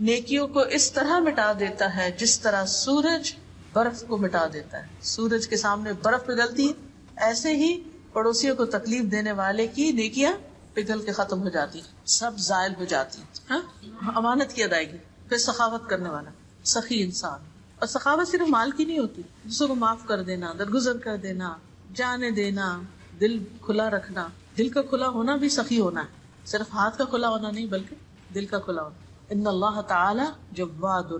نیکیوں کو اس طرح مٹا دیتا ہے جس طرح سورج برف کو مٹا دیتا ہے. سورج کے سامنے برف پگھلتی ہے، ایسے ہی پڑوسیوں کو تکلیف دینے والے کی نیکیاں پگھل کے ختم ہو جاتی، سب زائل ہو جاتی. امانت کی ادائیگی. پھر سخاوت کرنے والا، سخی انسان، اور سخاوت صرف مال کی نہیں ہوتی، دوسروں کو معاف کر دینا، درگزر کر دینا، جانے دینا، دل کھلا رکھنا. دل کا کھلا ہونا بھی سخی ہونا ہے، صرف ہاتھ کا کھلا ہونا نہیں بلکہ دل کا کھلا ہونا. ان اللہ تعالی جواد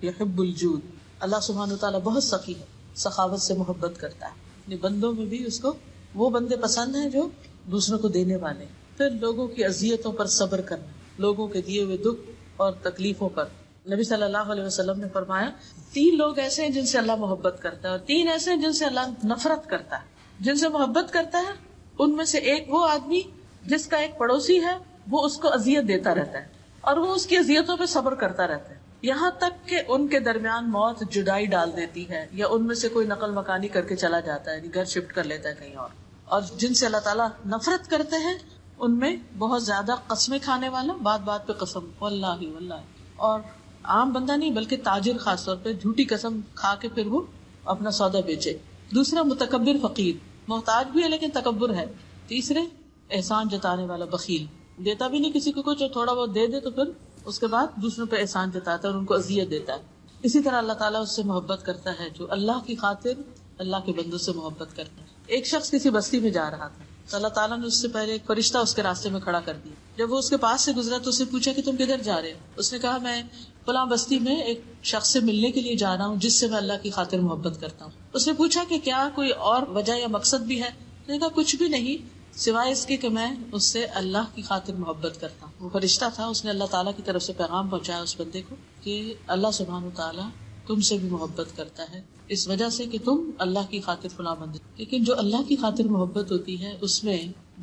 یحب الجود، اللہ سبحانہ وتعالی بہت سخی ہے، سخاوت سے محبت کرتا ہے. اپنے بندوں میں بھی اس کو وہ بندے پسند ہیں جو دوسروں کو دینے والے. پھر لوگوں کی اذیتوں پر صبر کرنا، لوگوں کے دیے ہوئے دکھ اور تکلیفوں پر. نبی صلی اللہ علیہ وسلم نے فرمایا 3 لوگ ایسے ہیں جن سے اللہ محبت کرتا ہے، اور 3 ایسے ہیں جن سے اللہ نفرت کرتا ہے. جن سے محبت کرتا ہے ان میں سے ایک وہ آدمی جس کا ایک پڑوسی ہے وہ اس کو اذیت دیتا رہتا ہے اور وہ اس کی اذیتوں پہ صبر کرتا رہتا ہے، یہاں تک کہ ان کے درمیان موت جدائی ڈال دیتی ہے، یا ان میں سے کوئی نقل مکانی کر کے چلا جاتا ہے، گھر شفٹ کر لیتا ہے کہیں اور. اور جن سے اللہ تعالیٰ نفرت کرتے ہیں ان میں بہت زیادہ قسمیں کھانے والا، بات بات پہ قسم، واللہ واللہ، اور عام بندہ نہیں بلکہ تاجر خاص طور پہ جھوٹی قسم کھا کے پھر وہ اپنا سودا بیچے. دوسرا متکبر فقیر، محتاج بھی ہے لیکن تکبر ہے. تیسرے احسان جتانے والا بخیل، دیتا بھی نہیں کسی کو کچھ، تھوڑا بہت دے دے تو پھر اس کے بعد دوسروں پہ احسان جتاتا ہے اور ان کو اذیت دیتا ہے. اسی طرح اللہ تعالیٰ اس سے محبت کرتا ہے جو اللہ کی خاطر اللہ کے بندوں سے محبت کرتا ہے. ایک شخص کسی بستی میں جا رہا تھا تو اللہ تعالیٰ نے اس سے پہلے ایک فرشتہ اس کے راستے میں کھڑا کر دیا. جب وہ اس کے پاس سے گزرا تو اس نے پوچھا کہ تم کدھر جا رہے ہو؟ اس نے کہا میں فلاں بستی میں ایک شخص سے ملنے کے لیے جا رہا ہوں جس سے میں اللہ کی خاطر محبت کرتا ہوں. اس نے پوچھا کہ کیا کوئی اور وجہ یا مقصد بھی ہے؟ اس نے کہا کچھ بھی نہیں سوائے اس کے کہ میں اس سے اللہ کی خاطر محبت کرتا ہوں. وہ فرشتہ تھا، اس نے اللہ تعالیٰ کی طرف سے پیغام پہنچایا اس بندے کو کہ اللہ سبحانہ وتعالیٰ تم سے بھی محبت کرتا ہے اس وجہ سے کہ تم اللہ کی خاطر فلاں بندے. لیکن جو اللہ کی خاطر محبت ہوتی ہے اس میں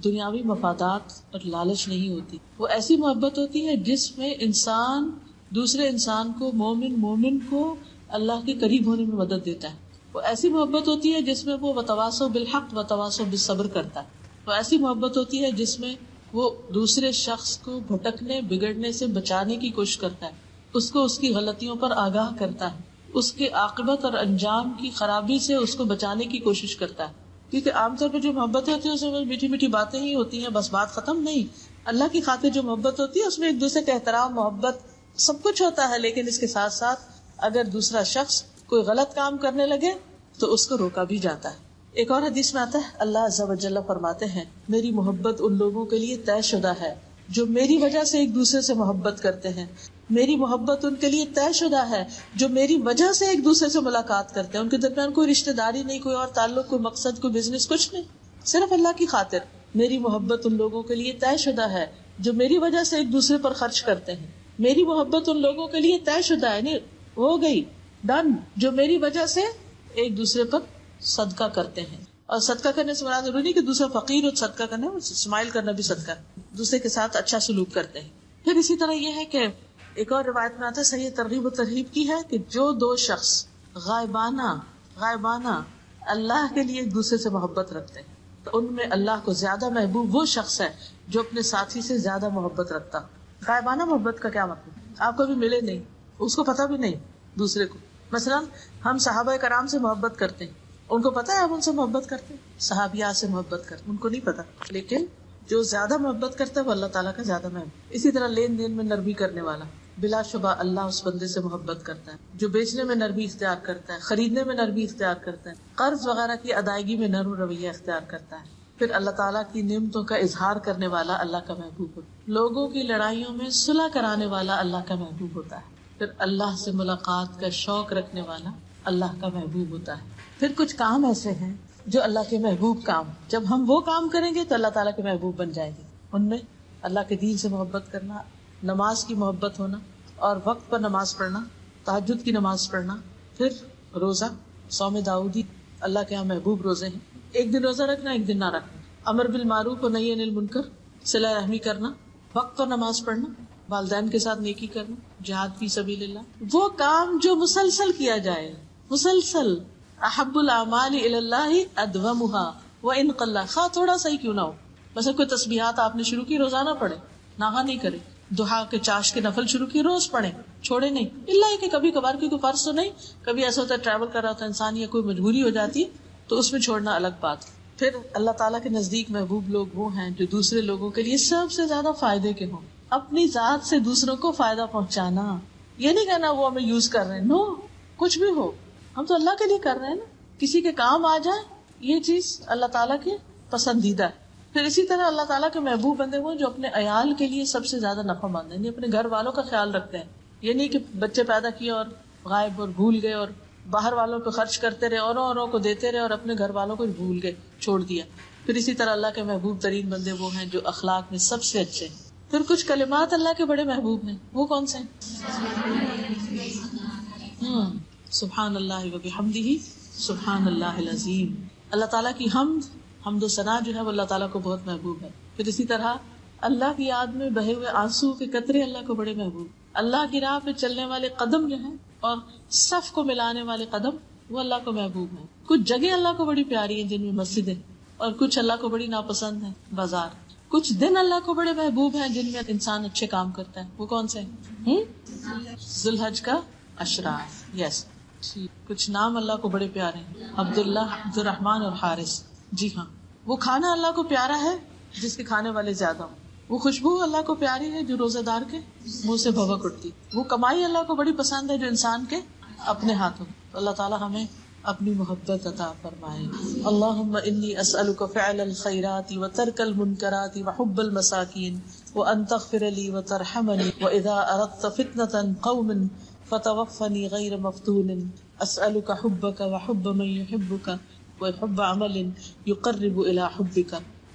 دنیاوی مفادات اور لالچ نہیں ہوتی. وہ ایسی محبت ہوتی ہے جس میں انسان دوسرے انسان کو، مومن کو اللہ کے قریب ہونے میں مدد دیتا ہے. وہ ایسی محبت ہوتی ہے جس میں وہ وتواصوا بالحق وتواصوا بالصبر کرتا ہے. وہ ایسی محبت ہوتی ہے جس میں وہ دوسرے شخص کو بھٹکنے بگڑنے سے بچانے کی کوشش کرتا ہے، اس کو اس کی غلطیوں پر آگاہ کرتا ہے، اس کے عاقبت اور انجام کی خرابی سے اس کو بچانے کی کوشش کرتا ہے. کیونکہ عام طور پہ جو محبت ہوتی ہے اس میں میٹھی میٹھی باتیں ہی ہوتی ہیں، بس بات ختم نہیں. اللہ کی خاطر جو محبت ہوتی ہے اس میں ایک دوسرے کا احترام، محبت سب کچھ ہوتا ہے، لیکن اس کے ساتھ ساتھ اگر دوسرا شخص کوئی غلط کام کرنے لگے تو اس کو روکا بھی جاتا ہے. ایک اور حدیث میں آتا ہے اللہ عز و جل فرماتے ہیں میری محبت ان لوگوں کے لیے طے شدہ ہے جو میری وجہ سے ایک دوسرے سے محبت کرتے ہیں. میری محبت ان کے لیے طے شدہ ہے جو میری وجہ سے ایک دوسرے سے ملاقات کرتے ہیں. ان کے درمیان کوئی رشتہ داری نہیں، کوئی اور تعلق، کوئی مقصد، کوئی بزنس، کچھ نہیں، صرف اللہ کی خاطر. میری محبت ان لوگوں کے لیے طے شدہ ہے جو میری وجہ سے ایک دوسرے پر خرچ کرتے ہیں. میری محبت ان لوگوں کے لیے طے شدہ ہے، یعنی ہو گئی، ڈن، جو میری وجہ سے ایک دوسرے پر صدقہ کرتے ہیں. اور صدقہ کرنے سے مراد ضروری نہیں کہ دوسرا فقیر ہو صدقہ کرنا، اسمائل کرنا بھی صدقہ، دوسرے کے ساتھ اچھا سلوک کرتے ہیں. پھر اسی طرح یہ ہے کہ ایک اور روایت میں آتا ہے، صحیح ترغیب و ترہیب کی ہے، کہ جو 2 شخص غائبانہ اللہ کے لیے ایک دوسرے سے محبت رکھتے ہیں تو ان میں اللہ کو زیادہ محبوب وہ شخص ہے جو اپنے ساتھی سے زیادہ محبت رکھتا. غائبانہ محبت کا کیا مطلب؟ آپ کبھی ملے نہیں، اس کو پتا بھی نہیں دوسرے کو. مثلا ہم صحابہ کرام سے محبت کرتے ہیں، ان کو پتا ہے ہم ان سے محبت کرتے ہیں، صحابیات سے محبت کرتے ہیں، ان کو نہیں پتا. لیکن جو زیادہ محبت کرتا ہے وہ اللہ تعالیٰ کا زیادہ محبوب. اسی طرح لین دین میں نرمی کرنے والا، بلا شبہ اللہ اس بندے سے محبت کرتا ہے. جو بیچنے میں نرمی اختیار کرتا ہے، خریدنے میں نرمی اختیار کرتا ہے، قرض وغیرہ کی ادائیگی میں نرم رویہ اختیار کرتا ہے. پھر اللہ تعالیٰ کی نعمتوں کا اظہار کرنے والا اللہ کا محبوب ہوتا ہے. لوگوں کی لڑائیوں میں صلح کرانے والا اللہ کا محبوب ہوتا ہے. پھر اللہ سے ملاقات کا شوق رکھنے والا اللہ کا محبوب ہوتا ہے. پھر کچھ کام ایسے ہیں جو اللہ کے محبوب کام، جب ہم وہ کام کریں گے تو اللہ تعالیٰ کے محبوب بن جائیں گے. ان میں اللہ کے دین سے محبت کرنا، نماز کی محبت ہونا اور وقت پر نماز پڑھنا، تہجد کی نماز پڑھنا. پھر روزہ، صوم داؤدی اللہ کے یہاں محبوب روزے ہیں. ایک دن روزہ رکھنا، ایک دن نہ رکھنا. امر بالمعروف و نہی عن المنکر، صلہ رحمی کرنا، وقت پر نماز پڑھنا، والدین کے ساتھ نیکی کرنا، جہاد فی سبیل اللہ. وہ کام جو مسلسل کیا جائے، مسلسل. احب الاعمال الی اللہ ادومها وان قل، خواہ تھوڑا سا ہی کیوں نہ ہو. مثلا کوئی تسبیحات آپ نے شروع کی، روزانہ پڑھے، ناغا نہیں کرے. دہا کے چاش کے نفل شروع کی، روز پڑھیں، چھوڑے نہیں. اللہ کہ کبھی کبھار کیونکہ فرض تو نہیں، کبھی ایسا ہوتا ہے ٹریول کر رہا ہوتا ہے انسان یا کوئی مجبوری ہو جاتی ہے تو اس میں چھوڑنا الگ بات. پھر اللہ تعالیٰ کے نزدیک محبوب لوگ وہ ہیں جو دوسرے لوگوں کے لیے سب سے زیادہ فائدے کے ہوں. اپنی ذات سے دوسروں کو فائدہ پہنچانا، یہ نہیں کہنا وہ ہمیں یوز کر رہے ہیں، نو. کچھ بھی ہو ہم تو اللہ کے لیے کر رہے ہیں نا. کسی کے کام آ جائے یہ چیز اللہ تعالیٰ کی پسندیدہ ہے. پھر اسی طرح اللہ تعالیٰ کے محبوب بندے وہ جو اپنے عیال کے لیے سب سے زیادہ نفع مند ہیں, یعنی اپنے گھر والوں کا خیال رکھتے ہیں. یہ نہیں کہ بچے پیدا کیے اور غائب اور بھول گئے اور باہر والوں پہ خرچ کرتے رہے, اوروں کو دیتے رہے اور اپنے گھر والوں کو بھول گئے, چھوڑ دیا. پھر اسی طرح اللہ کے محبوب ترین بندے وہ ہیں جو اخلاق میں سب سے اچھے ہیں. پھر کچھ کلمات اللہ کے بڑے محبوب ہیں, وہ کون سے ہیں؟ سبحان اللہ و بحمدہ سبحان اللہ العظیم. اللہ تعالیٰ کی حمد و ثنا جو ہے وہ اللہ تعالیٰ کو بہت محبوب ہے. پھر اسی طرح اللہ کی یاد میں بہے ہوئے آنسو کے قطرے اللہ کو بڑے محبوب. اللہ کی راہ پہ چلنے والے قدم جو ہیں اور صف کو ملانے والے قدم وہ اللہ کو محبوب ہیں. کچھ جگہ اللہ کو بڑی پیاری ہیں جن میں مسجدیں, اور کچھ اللہ کو بڑی ناپسند ہیں بازار. کچھ دن اللہ کو بڑے محبوب ہیں جن میں انسان اچھے کام کرتا ہے, وہ کون سے ہیں؟ ذوالحج کا اشرار. یس. کچھ نام اللہ کو بڑے پیارے ہیں, عبداللہ, عبدالرحمن اور حارث. جی ہاں. وہ کھانا اللہ کو پیارا ہے جس کے کھانے والے زیادہ ہوں. وہ خوشبو اللہ کو پیاری ہے جو روزہ دار کے منہ سے بھوک اٹھتی. وہ کمائی اللہ کو بڑی پسند ہے جو انسان کے اپنے ہاتھوں. اللہ تعالیٰ ہمیں اپنی محبت عطا فرمائے. اللہم انی اسألک فعل الخیرات وترک المنکرات وحب المساکین وان تغفر لی وترحمنی واذا اردت فتنة قوم فتوفنی غیر مفتون. اسألک حبک وحب من یحبک وحب عمل یقرب الى حبک.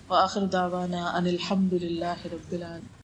وآخر دعوانا ان الحمد للہ رب العالمین.